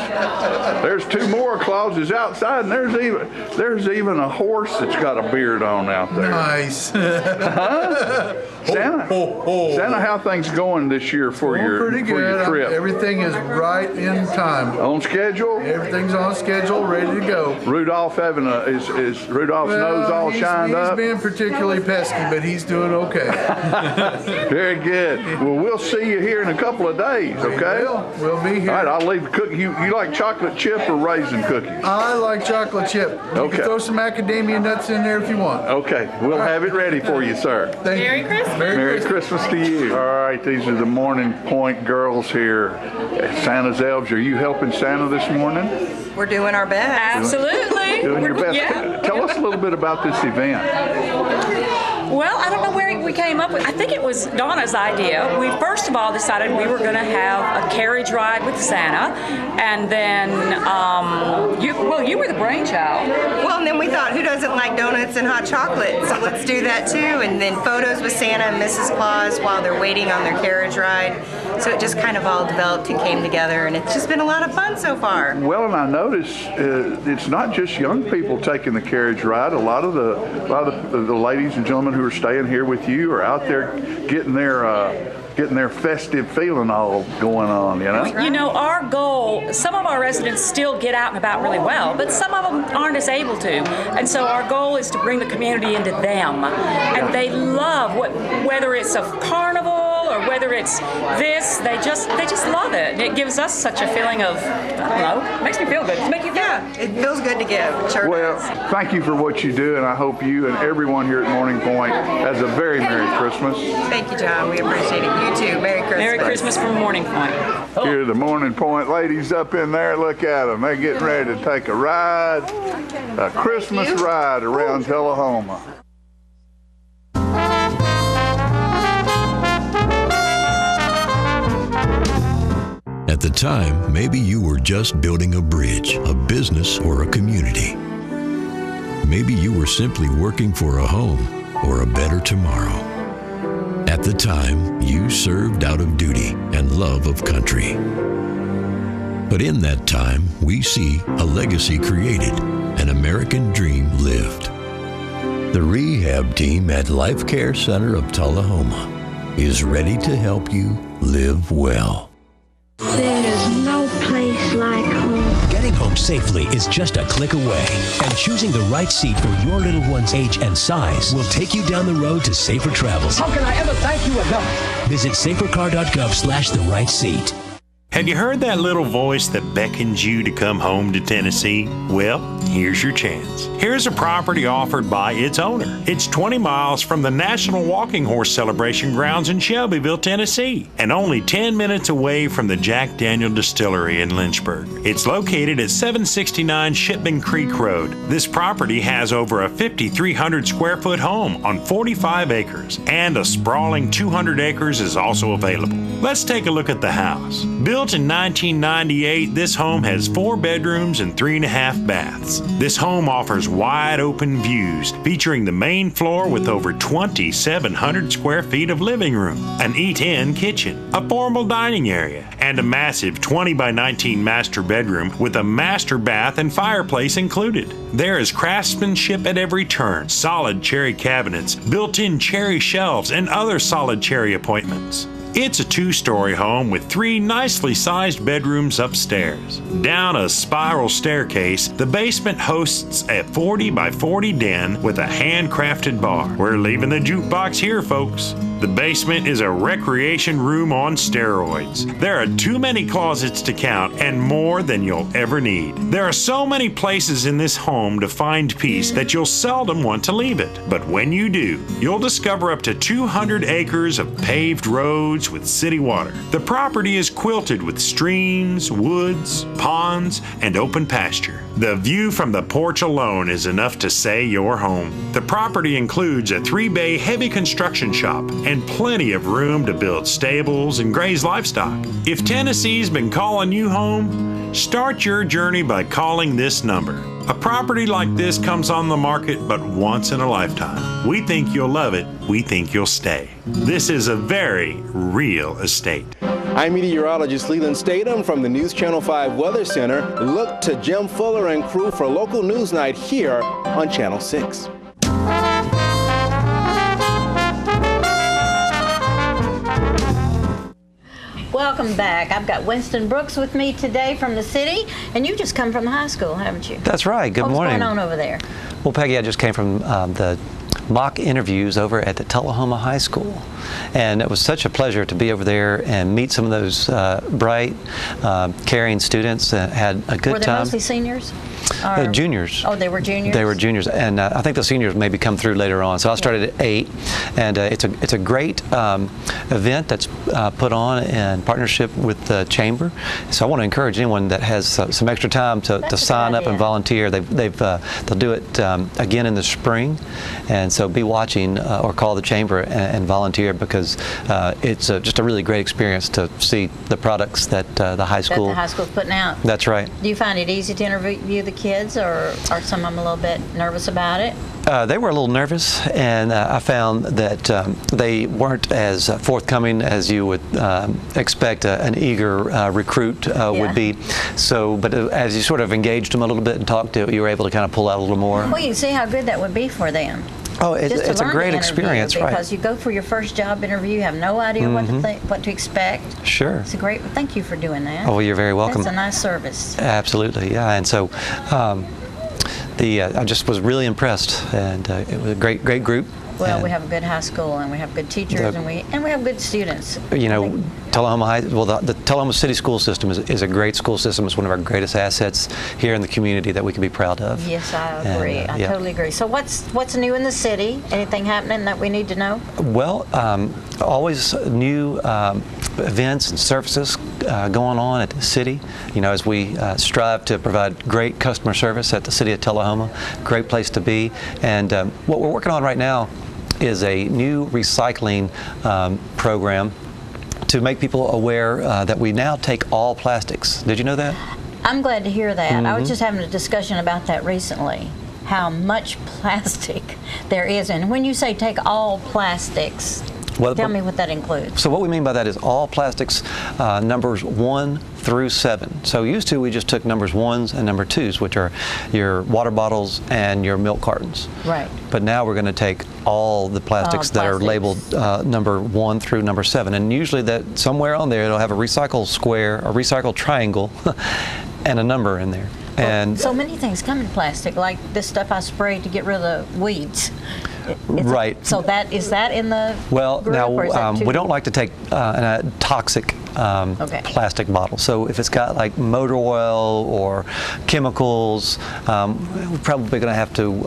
There's two more Clauses outside, and there's even a horse that's got a beard on out there. Nice. Huh? Santa, Santa, how things going this year for your trip? Everything is right in time. On schedule? Everything's on schedule, ready to go. Rudolph is Rudolph's nose all shined up? He's been particularly pesky, but he's doing okay. Very good. Well, we'll see you here in a couple of days, okay? We'll be here. All right, I'll leave the cookie. You like chocolate chip or raisin cookies? I like chocolate chip. You can throw some macadamia nuts in there if you want. Okay, we'll have it ready for you, sir. Merry Christmas. Merry Christmas to you. All right, these are the Morning Point girls here at Santa's Elves. Are you helping Santa this morning? We're doing our best. Absolutely. Doing your best. Yeah. Tell us a little bit about this event. Well, I don't know where we came up with. I think it was Donna's idea. We first of all decided we were going to have a carriage ride with Santa, and then you were the brainchild. Well, and then we thought, who doesn't like donuts and hot chocolate? So let's do that too. And then photos with Santa and Mrs. Claus while they're waiting on their carriage ride. So it just kind of all developed and came together, and it's just been a lot of fun so far. Well, and I notice it's not just young people taking the carriage ride. A lot of the ladies and gentlemen who are staying here with you are out there getting their festive feeling all going on, you know? You know, our goal, some of our residents still get out and about really well, but some of them aren't as able to. And so our goal is to bring the community into them. And they love whether it's a carnival or whether it's this, they just love it. It gives us such a feeling of, I don't know, makes me feel good. Does it make you feel? Yeah, it feels good to give. It sure well, does. Thank you for what you do, and I hope you and everyone here at Morning Point has a very Merry Christmas. Thank you, John. We appreciate it. You too. Merry Christmas. Merry Christmas from Morning Point. Here are the Morning Point ladies up in there. Look at them. They're getting ready to take a ride, a Christmas ride around Tullahoma. the time, maybe you were just building a bridge, a business, or a community. Maybe you were simply working for a home or a better tomorrow. At the time, you served out of duty and love of country. But in that time, we see a legacy created, an American dream lived. The rehab team at Life Care Center of Tullahoma is ready to help you live well. There's no place like home. Getting home safely is just a click away, and choosing the right seat for your little one's age and size will take you down the road to safer travels. How can I ever thank you enough? Visit safercar.gov/the-right-seat. Have you heard that little voice that beckons you to come home to Tennessee? Well, here's your chance. Here's a property offered by its owner. It's 20 miles from the National Walking Horse Celebration grounds in Shelbyville, Tennessee, and only 10 minutes away from the Jack Daniel Distillery in Lynchburg. It's located at 769 Shipman Creek Road. This property has over a 5,300 square foot home on 45 acres, and a sprawling 200 acres is also available. Let's take a look at the house. Built in 1998, this home has 4 bedrooms and 3.5 baths. This home offers wide open views, featuring the main floor with over 2,700 square feet of living room, an eat-in kitchen, a formal dining area, and a massive 20 by 19 master bedroom with a master bath and fireplace included. There is craftsmanship at every turn, solid cherry cabinets, built-in cherry shelves, and other solid cherry appointments. It's a 2-story home with 3 nicely sized bedrooms upstairs. Down a spiral staircase, the basement hosts a 40 by 40 den with a handcrafted bar. We're leaving the jukebox here, folks. The basement is a recreation room on steroids. There are too many closets to count and more than you'll ever need. There are so many places in this home to find peace that you'll seldom want to leave it. But when you do, you'll discover up to 200 acres of paved roads with city water. The property is quilted with streams, woods, ponds, and open pasture. The view from the porch alone is enough to say you're home. The property includes a 3-bay heavy construction shop and plenty of room to build stables and graze livestock. If Tennessee's been calling you home, start your journey by calling this number. A property like this comes on the market but once in a lifetime. We think you'll love it. We think you'll stay. This is a very real estate. I'm meteorologist Leland Statham from the News Channel 5 Weather Center. Look to Jim Fuller and crew for local news night here on Channel 6. Welcome back. I've got Winston Brooks with me today from the city, and you just come from the high school, haven't you? That's right. Good morning. What's going on over there? Well, Peggy, I just came from the mock interviews over at the Tullahoma High School, and it was such a pleasure to be over there and meet some of those bright, caring students that had a good time. Were they mostly seniors? Juniors. Oh, they were juniors? They were juniors, and I think the seniors maybe come through later on. So I started at 8, and it's a great event that's put on in partnership with the Chamber. So I want to encourage anyone that has some extra time to sign up and volunteer. They'll do it again in the spring, and so be watching or call the Chamber and volunteer, because it's just a really great experience to see the products that the high school that the high school's putting out. That's right. Do you find it easy to interview the kids, or are some of them a little bit nervous about it? They were a little nervous, and I found that they weren't as forthcoming as you would expect an eager recruit would be. So, but as you sort of engaged them a little bit and talked to, you were able to kind of pull out a little more. Well, you can see how good that would be for them. Oh, it's a great experience, right? Because you go for your first job interview, you have no idea what to expect. Sure. It's a great. Thank you for doing that. Oh, well, you're very welcome. That's a nice service. Absolutely, yeah. And so, I just was really impressed, and it was a great group. Well, we have a good high school, and we have good teachers, and we have good students. You know, Tullahoma High. Well, the Tullahoma City school system is a great school system. It's one of our greatest assets here in the community that we can be proud of. Yes, I agree. I totally agree. So, what's new in the city? Anything happening that we need to know? Well, always new events and services going on at the city. You know, as we strive to provide great customer service at the city of Tullahoma, great place to be. And what we're working on right now is a new recycling program to make people aware that we now take all plastics. Did you know that? I'm glad to hear that. I was just having a discussion about that recently, how much plastic there is. And when you say take all plastics, tell me what that includes. So what we mean by that is all plastics numbers 1 through 7. So used to we just took numbers 1s and number 2s, which are your water bottles and your milk cartons. Right. But now we're going to take all the plastics that are labeled number 1 through number 7. And usually that somewhere on there it'll have a recycle square, a recycle triangle, and a number in there. And so many things come in plastic, like this stuff I sprayed to get rid of the weeds. Right. So is that in the group, now or is that we don't like to take toxic plastic bottles. So if it's got like motor oil or chemicals, we're probably going to have to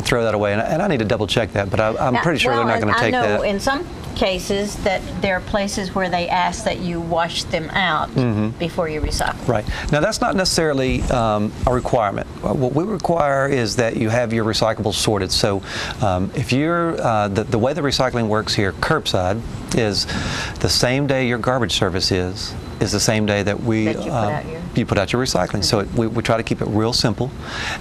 throw that away. And I need to double check that, but I'm pretty sure they're not going to take that. I know in some cases that there are places where they ask that you wash them out before you recycle. Right. Now that's not necessarily a requirement. What we require is that you have your recyclables sorted. So if you're, the way the recycling works here, curbside, is the same day your garbage service is the same day that you put out your recycling. So we try to keep it real simple,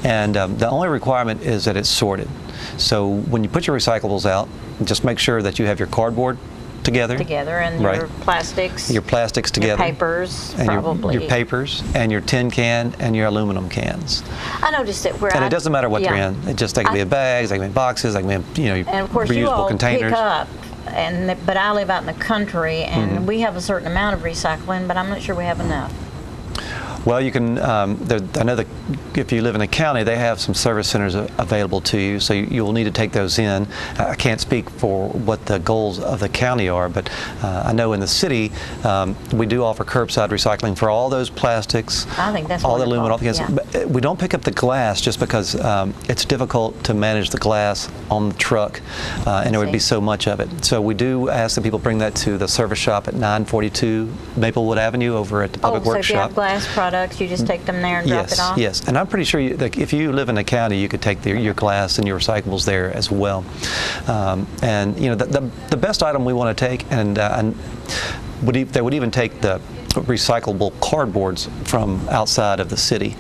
and the only requirement is that it's sorted. So when you put your recyclables out, just make sure that you have your cardboard together and your plastics. Your plastics together. Your papers, and probably. Your papers and your tin can and your aluminum cans. I noticed that it doesn't matter what they're in. They can be in bags, they can be in boxes, they can be in and of course reusable you all containers. Pick up. But I live out in the country, and we have a certain amount of recycling, but I'm not sure we have enough. Well, you can, I know that if you live in a county, they have some service centers available to you, so you'll need to take those in. I can't speak for what the goals of the county are, but I know in the city, we do offer curbside recycling for all those plastics, I think that's all the aluminum, all the yeah. But we don't pick up the glass just because it's difficult to manage the glass on the truck, and there would be so much of it. So we do ask that people bring that to the service shop at 942 Maplewood Avenue over at the Public Works so if you shop. have glass products, you just take them there and drop it off? Yes, and I'm pretty sure if you live in the county, you could take your glass and your recyclables there as well. And you know, the best item we want to take, and they would even take the recyclable cardboards from outside of the city,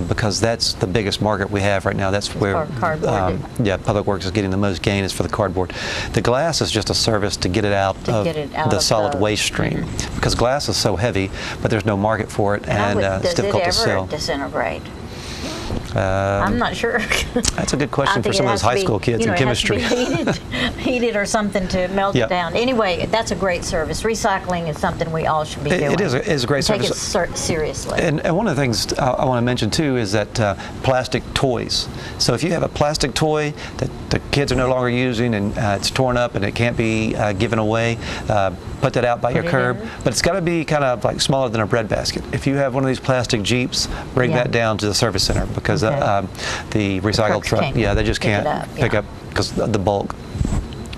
because that's the biggest market we have right now. That's where Public Works is getting the most gain, is for the cardboard. The glass is just a service to get it out of the solid waste stream, because glass is so heavy, but there's no market for it, and it's difficult to sell. Does it ever disintegrate? I'm not sure. That's a good question for some of those high school kids in chemistry. It has to be heated or something to melt it down. Anyway, that's a great service. Recycling is something we all should be doing. It is a great service. Take it seriously. And one of the things I want to mention too is that plastic toys. So if you have a plastic toy that the kids are no longer using, and it's torn up and it can't be given away, put that out by your curb. But it's got to be kind of like smaller than a bread basket. If you have one of these plastic Jeeps, bring that down to the service center, because the recycled truck, they just can't pick up because of the bulk.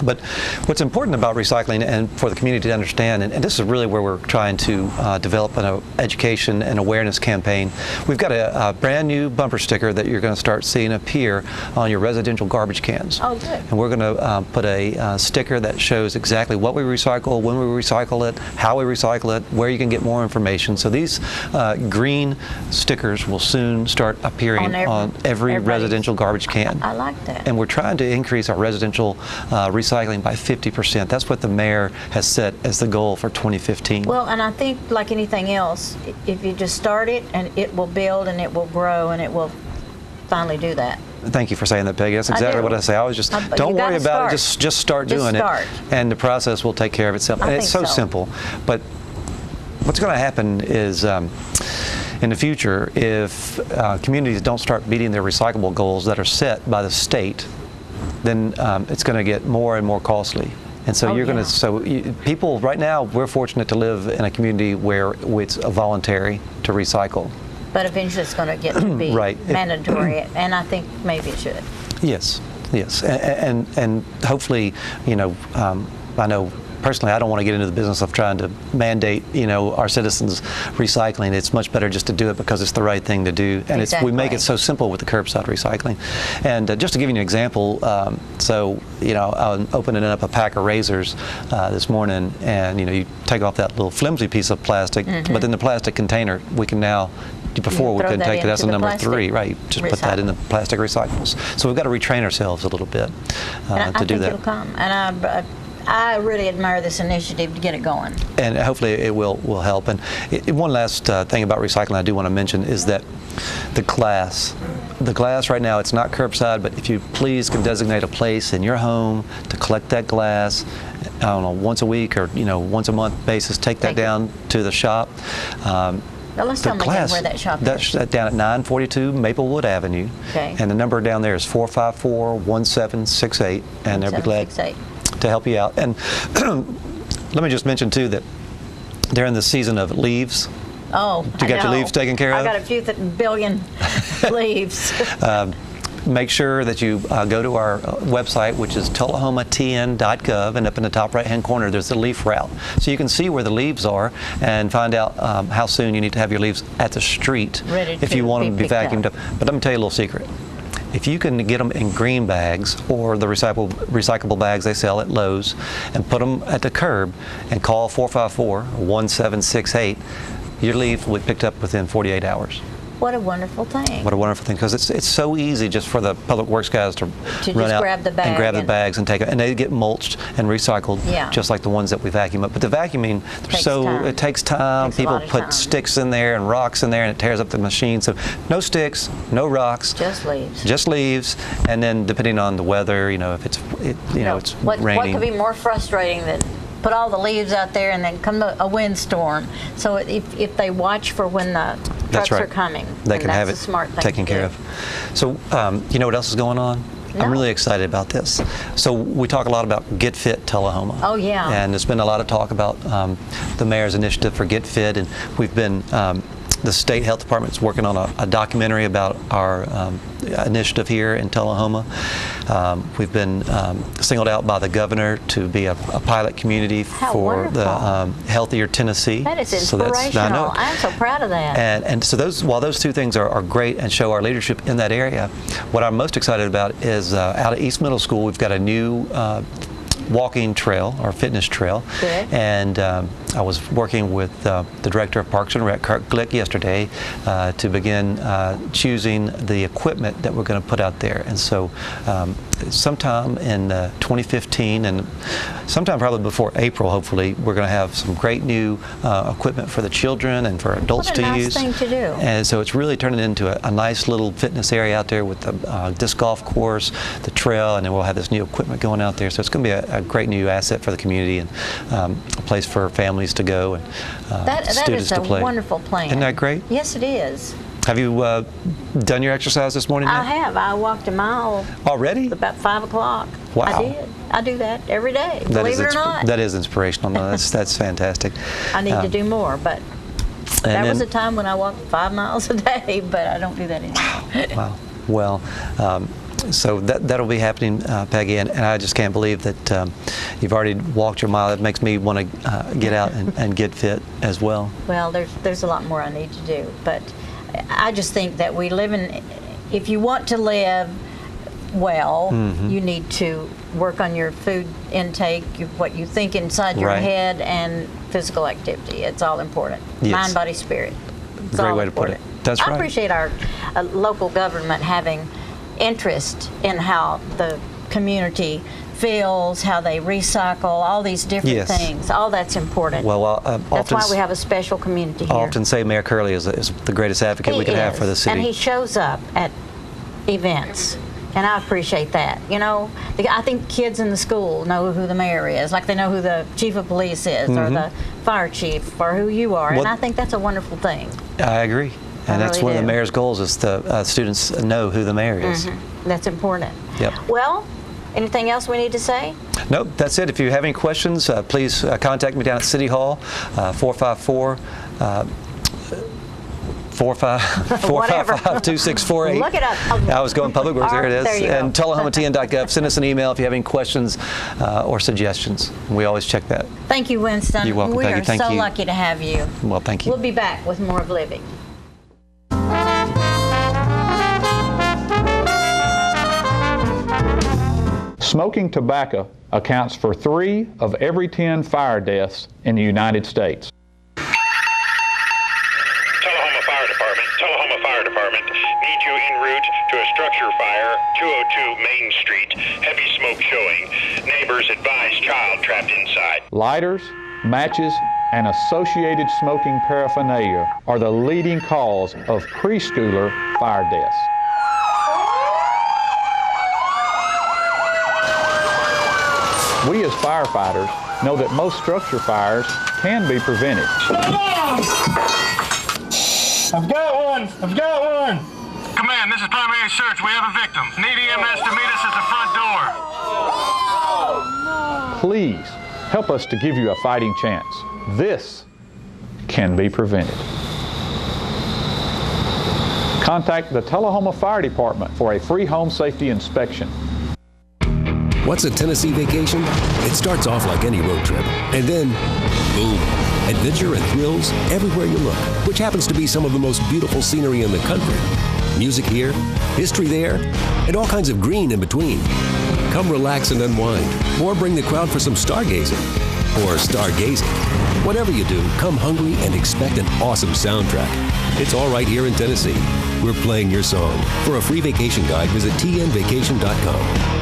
But what's important about recycling, and for the community to understand, and this is really where we're trying to develop an education and awareness campaign, we've got a brand new bumper sticker that you're going to start seeing appear on your residential garbage cans. Oh, good. And we're going to put a sticker that shows exactly what we recycle, when we recycle it, how we recycle it, where you can get more information. So these green stickers will soon start appearing on every residential garbage can. I like that. And we're trying to increase our residential recycling by 50%. That's what the mayor has set as the goal for 2015. Well, and I think like anything else, if you just start it, and it will build and it will grow and it will finally do that. Thank you for saying that, Peggy. That's exactly what I say. I always just don't worry about it. Just start doing it, and the process will take care of itself. And it's so simple. But what's going to happen is, in the future, if communities don't start meeting their recyclable goals that are set by the state, then it's going to get more and more costly. And so people right now, we're fortunate to live in a community where it's voluntary to recycle. But eventually it's going to get to be mandatory, and I think maybe it should. Yes, and hopefully, you know, I know personally, I don't want to get into the business of trying to mandate, our citizens recycling. It's much better just to do it because it's the right thing to do, and we make it so simple with the curbside recycling. And just to give you an example, I'm opening up a pack of razors this morning, and you take off that little flimsy piece of plastic, but in the plastic container, we can now. Before we couldn't take it. That's a number 3, right? Just put that in the plastic recyclables. So we've got to retrain ourselves a little bit to do that. I think it'll come, and I really admire this initiative to get it going. And hopefully it will help. And one last thing about recycling I do want to mention is that the glass right now, it's not curbside, but if you please can designate a place in your home to collect that glass, I don't know, once a week or once a month basis, take that down to the shop. Now let's tell me again where that shop is. That's down at 942 Maplewood Avenue. Okay. And the number down there is 454-1768, and they'll be glad to help you out. And let me just mention too that they're in the season of leaves. Oh, you got your leaves taken care of? I got a few billion leaves. Make sure that you go to our website, which is tullahomatn.gov, and up in the top right-hand corner there's the leaf route. So you can see where the leaves are and find out how soon you need to have your leaves at the street if you want them to be vacuumed up. But let me tell you a little secret. If you can get them in green bags or the recyclable bags they sell at Lowe's and put them at the curb and call 454-1768, your leaf will be picked up within 48 hours. What a wonderful thing. What a wonderful thing, because it's so easy just for the public works guys to run out grab the bag and grab the bags and take it, and they get mulched and recycled just like the ones that we vacuum up. But the vacuuming, it takes time. People put sticks in there and rocks in there, and it tears up the machine. So no sticks, no rocks. Just leaves. Just leaves, and then depending on the weather, if it's it's raining. What could be more frustrating than put all the leaves out there and then come a windstorm? So if they watch for when the trucks are coming, they can have it smart thing taken care of. So you know what else is going on? No. I'm really excited about this. So we talk a lot about Get Fit Tullahoma. Oh yeah. And there's been a lot of talk about the mayor's initiative for Get Fit, and we've been the state health department's working on a documentary about our initiative here in Tullahoma. We've been singled out by the governor to be a pilot community for the Healthier Tennessee. That is inspirational. I'm so proud of that. And so while those two things are great and show our leadership in that area, what I'm most excited about is out at East Middle School, we've got a new walking trail, or fitness trail. Good. And I was working with the Director of Parks and Rec, Kirk Glick, yesterday to begin choosing the equipment that we're going to put out there. And so sometime in 2015, and sometime probably before April, hopefully, we're going to have some great new equipment for the children and for adults to use. What a nice thing to do. And so it's really turning into a nice little fitness area out there with the disc golf course, the trail, and then we'll have this new equipment going out there. So it's going to be a great new asset for the community, and a place for families to go and students to play. That is a wonderful plan. Isn't that great? Yes, it is. Have you done your exercise this morning yet? I have. I walked a mile. Already? About 5 o'clock. Wow. I did. I do that every day, believe it or not. That is inspirational. No, that's fantastic. I need to do more, but there was a time when I walked 5 miles a day, but I don't do that anymore. Wow. Well, so that'll be happening, Peggy, and I just can't believe that you've already walked your mile. It makes me want to get out and get fit as well. Well, there's a lot more I need to do, but I just think that we live in, if you want to live well, you need to work on your food intake, what you think inside your head, and physical activity. It's all important. Yes. Mind, body, spirit. It's Great all way important. to put it. That's right. I appreciate our local government having interest in how the community feels, how they recycle, all these different things. All that's important. Well, that's why we have a special community here. I often say Mayor Curley is the greatest advocate we can have for the city. And he shows up at events, and I appreciate that. I think kids in the school know who the mayor is, like they know who the chief of police is, or the fire chief, or who you are, and I think that's a wonderful thing. I agree. And that's one of the mayor's goals, is the students know who the mayor is. That's important. Yep. Well, anything else we need to say? Nope, that's it. If you have any questions, please contact me down at City Hall, 454 455-2648. Look it up. I was going Public Works. There it is. There you go. And TullahomaTN.gov. Send us an email if you have any questions or suggestions. We always check that. Thank you, Winston. You're welcome, We Peggy. are Thank so you. lucky to have you. Well, thank you. We'll be back with more of Living. Smoking tobacco accounts for 3 of every 10 fire deaths in the United States. Tullahoma Fire Department needs you en route to a structure fire, 202 Main Street. Heavy smoke showing. Neighbors advise child trapped inside. Lighters, matches, and associated smoking paraphernalia are the leading cause of preschooler fire deaths. We as firefighters know that most structure fires can be prevented. I've got one! Command, this is primary search. We have a victim. Need EMS to meet us at the front door. Please help us to give you a fighting chance. This can be prevented. Contact the Tullahoma Fire Department for a free home safety inspection. What's a Tennessee vacation? It starts off like any road trip, and then, boom, adventure and thrills everywhere you look, which happens to be some of the most beautiful scenery in the country. Music here, history there, and all kinds of green in between. Come relax and unwind, or bring the crowd for some stargazing, or stargazing. Whatever you do, come hungry and expect an awesome soundtrack. It's all right here in Tennessee. We're playing your song. For a free vacation guide, visit tnvacation.com.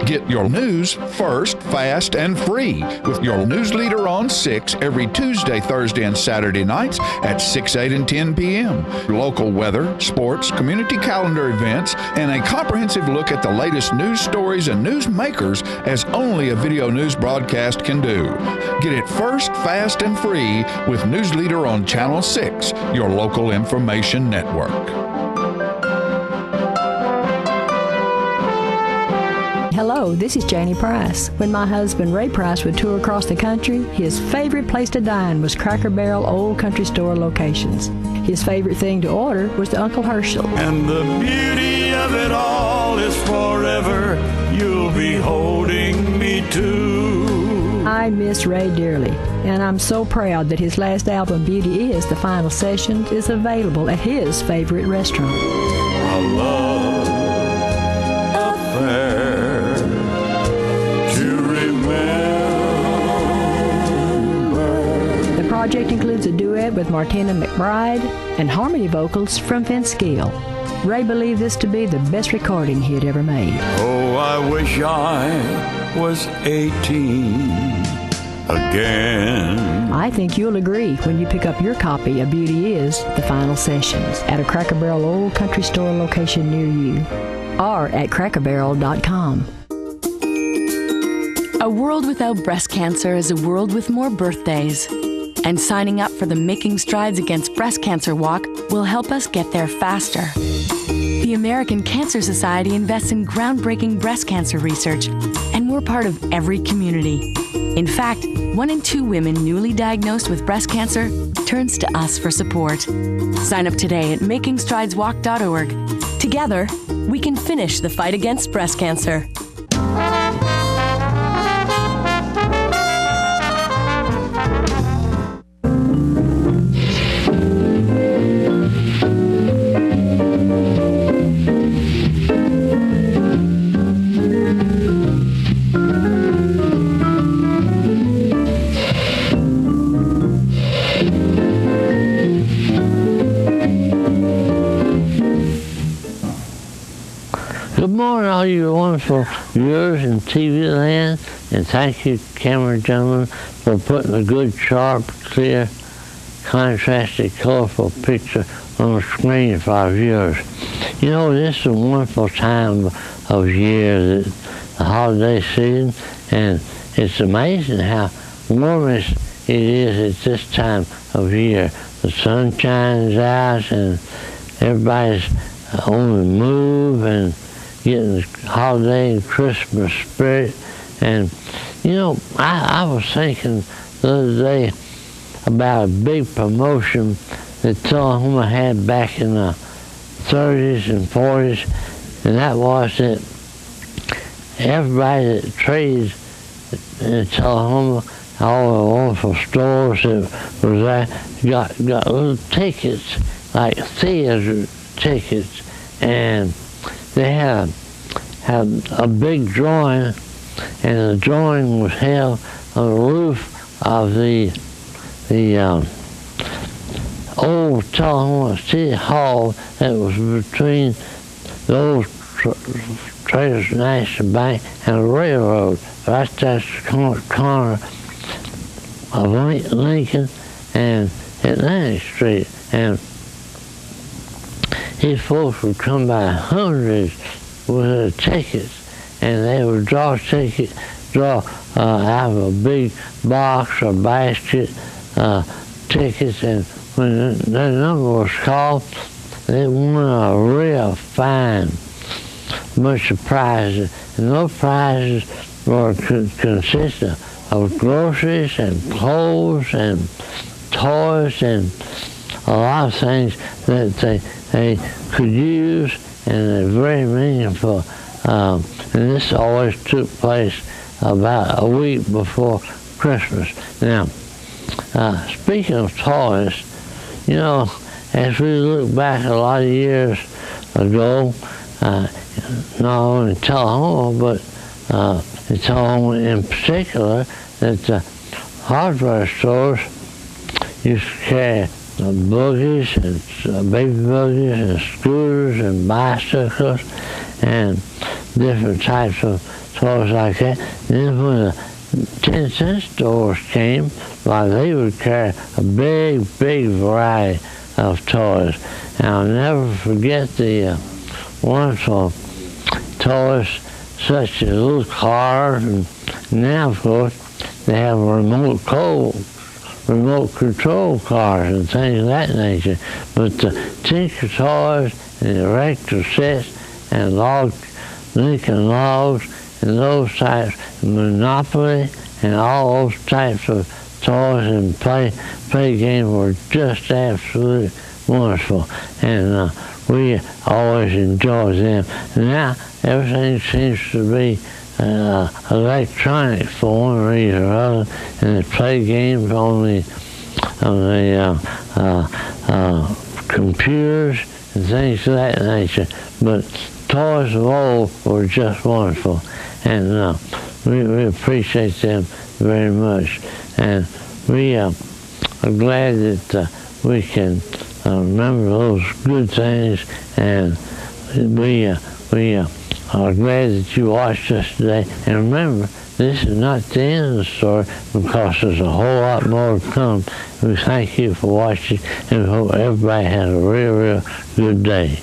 Get your news first, fast, and free with your news leader on 6 every Tuesday, Thursday, and Saturday nights at 6, 8, and 10 p.m. Local weather, sports, community calendar events, and a comprehensive look at the latest news stories and news makers as only a video news broadcast can do. Get it first, fast, and free with News Leader on Channel 6, your local information network. Hello, this is Janie Price. When my husband Ray Price would tour across the country, his favorite place to dine was Cracker Barrel Old Country Store locations. His favorite thing to order was the Uncle Herschel. And the beauty of it all is forever, you'll be holding me to. I miss Ray dearly, and I'm so proud that his last album, Beauty Is, The Final Sessions, is available at his favorite restaurant. A love affair. The project includes a duet with Martina McBride and harmony vocals from Vince Gill. Ray believed this to be the best recording he had ever made. Oh, I wish I was 18 again. I think you'll agree when you pick up your copy of Beauty Is, The Final Sessions at a Cracker Barrel Old Country Store location near you or at crackerbarrel.com. A world without breast cancer is a world with more birthdays. And signing up for the Making Strides Against Breast Cancer Walk will help us get there faster. The American Cancer Society invests in groundbreaking breast cancer research, and we're part of every community. In fact, 1 in 2 women newly diagnosed with breast cancer turns to us for support. Sign up today at makingstrideswalk.org. Together, we can finish the fight against breast cancer. Good morning, all you wonderful viewers in TV land, and thank you, camera gentlemen, for putting a good, sharp, clear, contrasted, colorful picture on the screen for our viewers. You know, this is a wonderful time of year, the holiday season, and it's amazing how warm it is at this time of year. The sun shines out, and everybody's on the move, and getting the holiday and Christmas spirit. And, you know, I was thinking the other day about a big promotion that Tullahoma had back in the 30s and 40s, and that was that everybody that trades in Tullahoma, all the wonderful stores that was there, got little tickets, like theater tickets, and they had a big drawing, and the drawing was held on the roof of the old Tullahoma City Hall that was between the old Traders National Bank and the railroad. Right there at the corner of Lincoln and Atlantic Street. And these folks would come by hundreds with their tickets, and they would draw out of a big box or basket tickets, and when their number was called, they won a real fine bunch of prizes, and those prizes could consist of groceries and clothes and toys and a lot of things that they could use, and they're very meaningful. And this always took place about a week before Christmas. Now, speaking of toys, you know, as we look back a lot of years ago, not only in Tullahoma, but in Tullahoma in particular, that the hardware stores used to carry buggies and baby buggies and scooters and bicycles and different types of toys like that. And then when the 10-cent stores came, they would carry a big variety of toys. And I'll never forget the wonderful toys such as little cars, and now, of course, they have remote control cars and things of that nature. But the Tinker toys and the Erector sets and Lincoln Logs and those types, Monopoly and all those types of toys and play games were just absolutely wonderful. And we always enjoyed them. Now everything seems to be electronic for one reason or other, and they play games on the computers and things of that nature. But toys of old were just wonderful, and we appreciate them very much. And we are glad that we can remember those good things, and we are glad that you watched us today. And remember, this is not the end of the story, because there's a whole lot more to come. We thank you for watching, and we hope everybody has a real good day.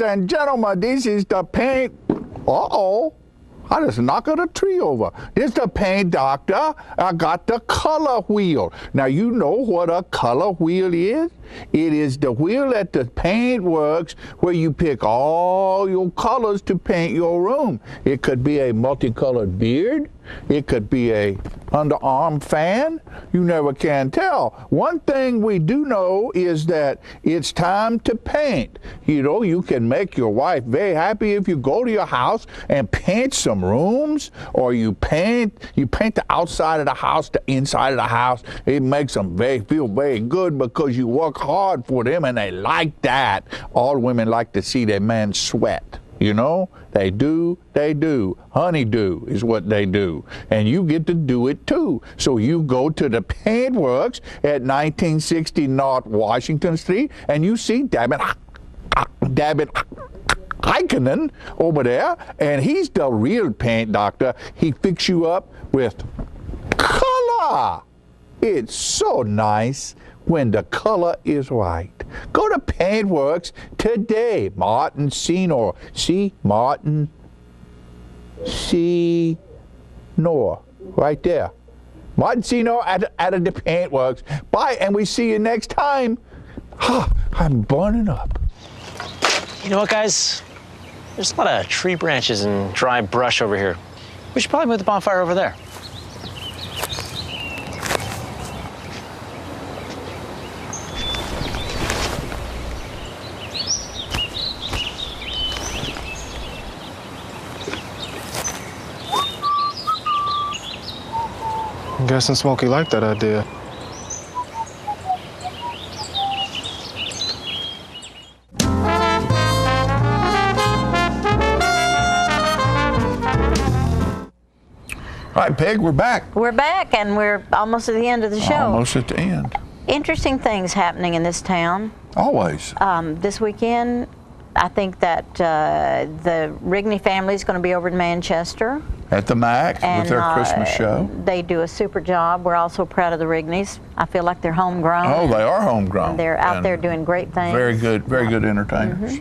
And gentlemen, this is the paint. I just knocked the tree over. This is the paint doctor. I got the color wheel. Now, you know what a color wheel is? It is the wheel at the paint works where you pick all your colors to paint your room. It could be a multicolored beard. It could be a underarm fan. You never can tell. One thing we do know is that it's time to paint. You know, you can make your wife very happy if you go to your house and paint some rooms, or you paint the outside of the house, the inside of the house. It makes them feel very good because you work hard for them, and they like that. All women like to see their man sweat. You know, they do. Honeydew is what they do. And you get to do it too. So you go to the Paint Works at 1960 North Washington Street, and you see David Heikkinen over there, and he's the real paint doctor. He fixes you up with color. It's so nice when the color is right. Go to Paintworks today. Martin Senor. See? Martin Senor. Right there. Martin Senor at the Paintworks. Bye, and we see you next time. I'm burning up. You know what, guys? There's a lot of tree branches and dry brush over here. We should probably move the bonfire over there. I'm guessing Smokey liked that idea. All right, Peg, we're back. We're back, and we're almost at the end of the show. Almost at the end. Interesting things happening in this town. Always. This weekend, I think that the Rigney family is going to be over in Manchester. At the MAC with their Christmas show. They do a super job. We're also proud of the Rigneys. I feel like they're homegrown. Oh, they are homegrown. They're out there doing great things. Very good entertainers.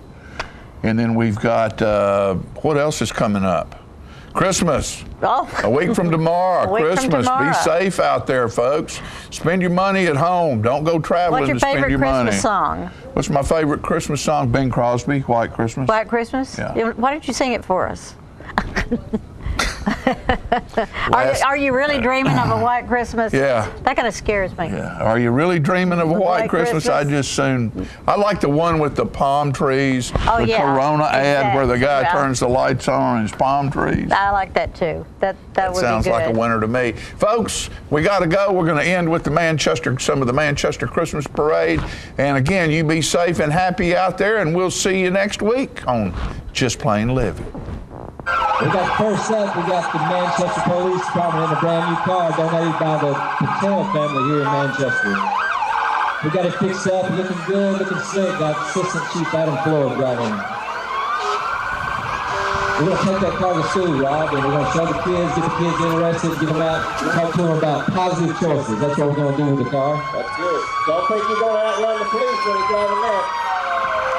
And then we've got, what else is coming up? Christmas. Oh. A week from tomorrow, Christmas. From tomorrow. Be safe out there, folks. Spend your money at home. Don't go traveling to spend your money. What's your favorite Christmas song? What's my favorite Christmas song? Bing Crosby, White Christmas. White Christmas? Yeah. Why don't you sing it for us? Are you really dreaming of a white Christmas? Yeah. That kind of scares me. Yeah. Are you really dreaming of a white Christmas? I just soon. I like the one with the palm trees, the Corona ad where the guy turns the lights on and his palm trees. I like that too. That would be good. Sounds like a winner to me. Folks, we got to go. We're going to end with some of the Manchester Christmas Parade. And again, you be safe and happy out there, and we'll see you next week on Just Plain Living. We got first up, we got the Manchester Police Department in a brand new car donated by the Patel family here in Manchester. We got it fixed up, looking good, looking slick. Got Assistant Chief Adam Floyd driving. We're going to take that car to school, Rob, and we're going to show the kids, get the kids interested, get them out, talk to them about positive choices. That's what we're going to do with the car. That's good. Don't think you're going to outrun the police when you're driving that.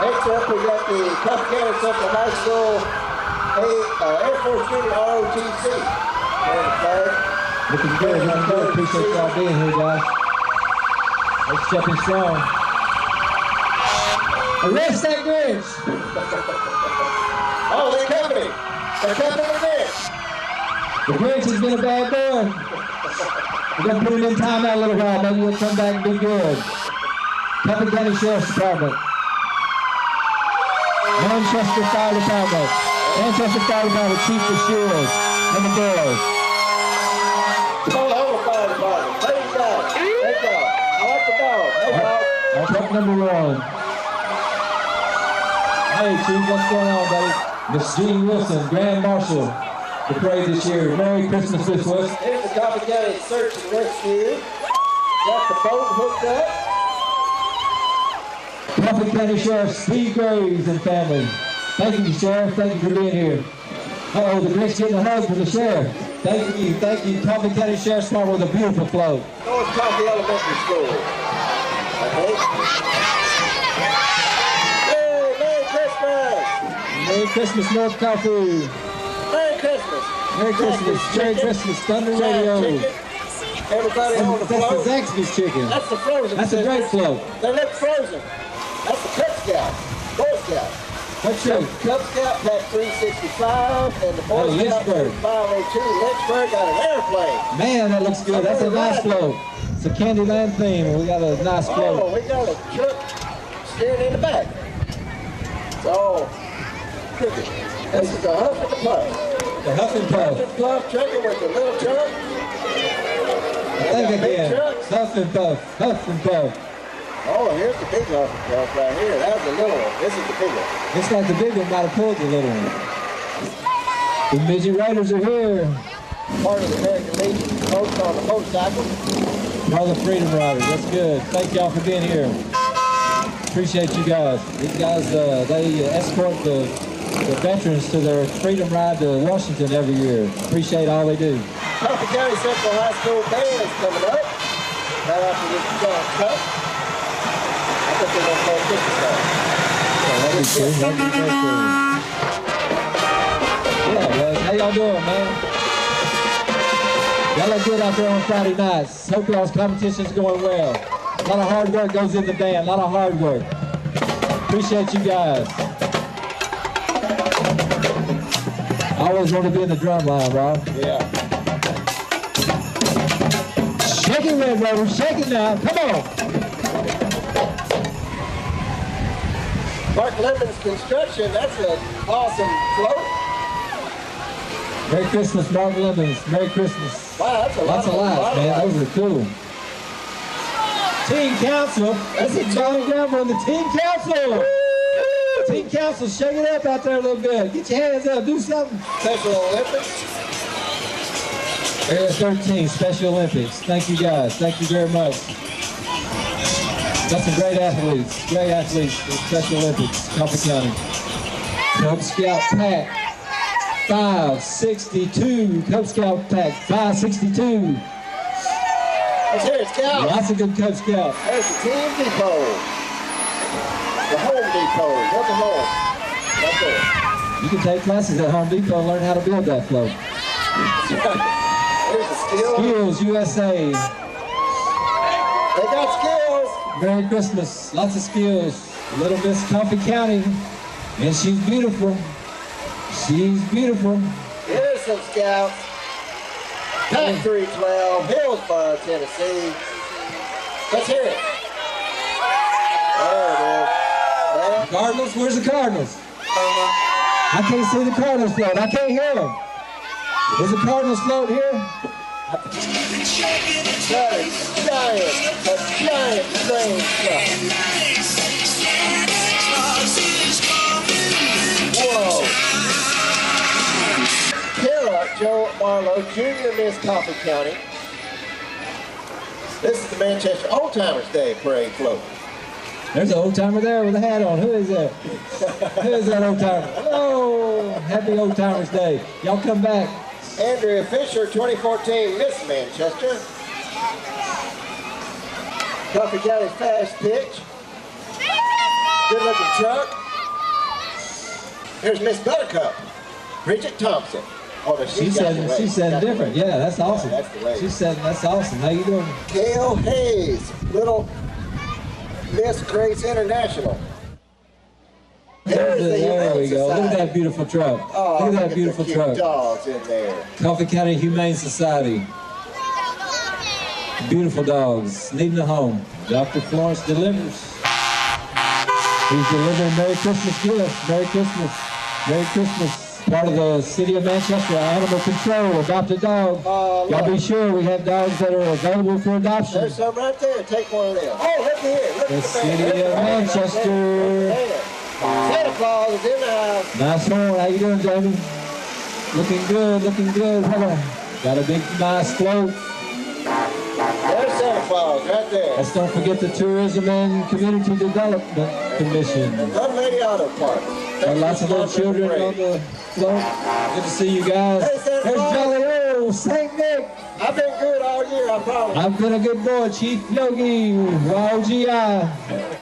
Next up, we got the Coffee County Central High School Air Force Junior ROTC. Looking good, looking good. Appreciate y'all being here, guys. Let's stepping strong. Arrest that Grinch! Oh, they're company. They're company with this. The Grinch has been a bad boy. We're going to put him in timeout a little while. Maybe he'll come back and be good. Coffee County Sheriff's Department. Manchester Fire Department. Manchester Fire Department, Chief of Shields, and the girls. Hold Fire Department. Thank God. Thank God. I like the dog. Hey, dog. That's truck number 1. Hey, Chief, what's going on, buddy? Miss Jean Wilson, Grand Marshal, the parade this year. Merry Christmas, Miss Wilson. Here's the Coffee County Search and Rescue. Got the boat hooked up. Coffee County Sheriff Steve Graves and family. Thank you, Sheriff. Thank you for being here. Uh-oh, the Grinch getting a hug from the Sheriff. Thank you. Thank you. Coffee County Sheriff's Department with a beautiful float. North Coffee Elementary School. Okay. Yay, Merry Christmas! Merry Christmas, North Coffee. Merry Christmas! Merry Christmas. Merry Christmas, Thunder Radio. Everybody on the float. That's the Zaxby's chicken. That's the frozen. That's a great float. They look frozen. That's the Cub Scout. Boy Scout. What's your Cub Scout Pack 365 and the Boy Scout Pack 502. Lynchburg got an airplane. Man, that looks good. That's a nice float. It's a Candyland theme, and we got a nice float. Oh, we got a truck steering in the back. It's all crooked. This is the Huff and the Puff. The Huff and Puff. Huff and Puff trucker with the little truck. Think again. Huff and Puff. Huff and Puff. Oh, here's the big Huff and Puff right here. That was the little one. This is the big one. Looks like the big one might have pulled the little one. The Midget Riders are here. Part of the American Legion folks on the motorcycle. All the Freedom Riders. That's good. Thank y'all for being here. Appreciate you guys. These guys, they escort the veterans to their Freedom Ride to Washington every year. Appreciate all they do. Coffee County Central High School band is coming up right after this Cup. I think they're going to play Christmas song. That'd be cool. That'd be very cool. Yeah, well, how y'all doing, man? Y'all look good out there on Friday nights. Hope y'all's competition's going well. A lot of hard work goes in the band, a lot of hard work. Appreciate you guys. I always want to be in the drum line, Rob. Yeah. Shake it, Red Rover, shake it now, come on. Mark Lemon's Construction, that's an awesome float. Merry Christmas, Mark Lemons. Merry Christmas. Wow, that's a lot Lots of lights, man. Those are cool. Team Council. That's a Johnny Grandma and the Team Council. Team Council, shake it up out there a little bit. Get your hands up. Do something. Special Olympics. Area 13, Special Olympics. Thank you, guys. Thank you very much. Got some great athletes in Special Olympics, Coffee County. Cub Scout Pack 562. Cub Scout Pack 562. Let's hear it, Scout. Lots of good Cub Scouts. There's the Team Depot. The Home Depot. Welcome home. Right there. You can take classes at Home Depot and learn how to build that float. Here's the skills. Skills USA. They got skills. Merry Christmas. Lots of skills. Little Miss Coffee County. And she's beautiful. She's beautiful. Here's some Scouts. Pack 312, Hillsborough, Tennessee. Let's hear it. There it is. Cardinals? Where's the Cardinals? I can't see the Cardinals float. I can't hear them. Is the Cardinals float here? That is a giant train truck. Whoa. Kara Joe Marlowe, Junior Miss Coffee County. This is the Manchester Old Timers Day Parade float. There's an old timer there with a hat on. Who is that? Who is that old timer? Hello! Happy Old Timers Day. Y'all come back. Andrea Fisher, 2014 Miss Manchester. Coffee County Fast Pitch. Good looking truck. Here's Miss Buttercup, Bridget Thompson. Oh, She said different. Yeah, that's awesome. That's the way. She said that's awesome. How you doing? Gail Hayes, Little Miss Grace International. There's the there we Humane go. Look at Society. that beautiful truck. Oh, look at that beautiful the cute truck. dogs in there. Coffee County Humane Society. Beautiful dogs needing a home. Dr. Florence delivers. He's delivering Merry Christmas gifts. Merry Christmas. Merry Christmas. Part of the City of Manchester Animal Control. Adopt a dog. Y'all be sure we have dogs that are available for adoption. There's some right there. Take one of them. Oh, look here. Look The at City of Manchester. Santa Claus is in the house. Nice horn. How you doing, Jamie? Looking good, looking good. Hold on. Got a big, nice float. There's Santa Claus right there. Let's don't forget the Tourism and Community Development Commission. And Love Lady Auto Parts. Got lots of little children on the float. Good to see you guys. Hey, Santa There's Claus. Jolly Old St. Nick. I've been good all year, I promise. I've been a good boy, Chief Yogi, YOGI.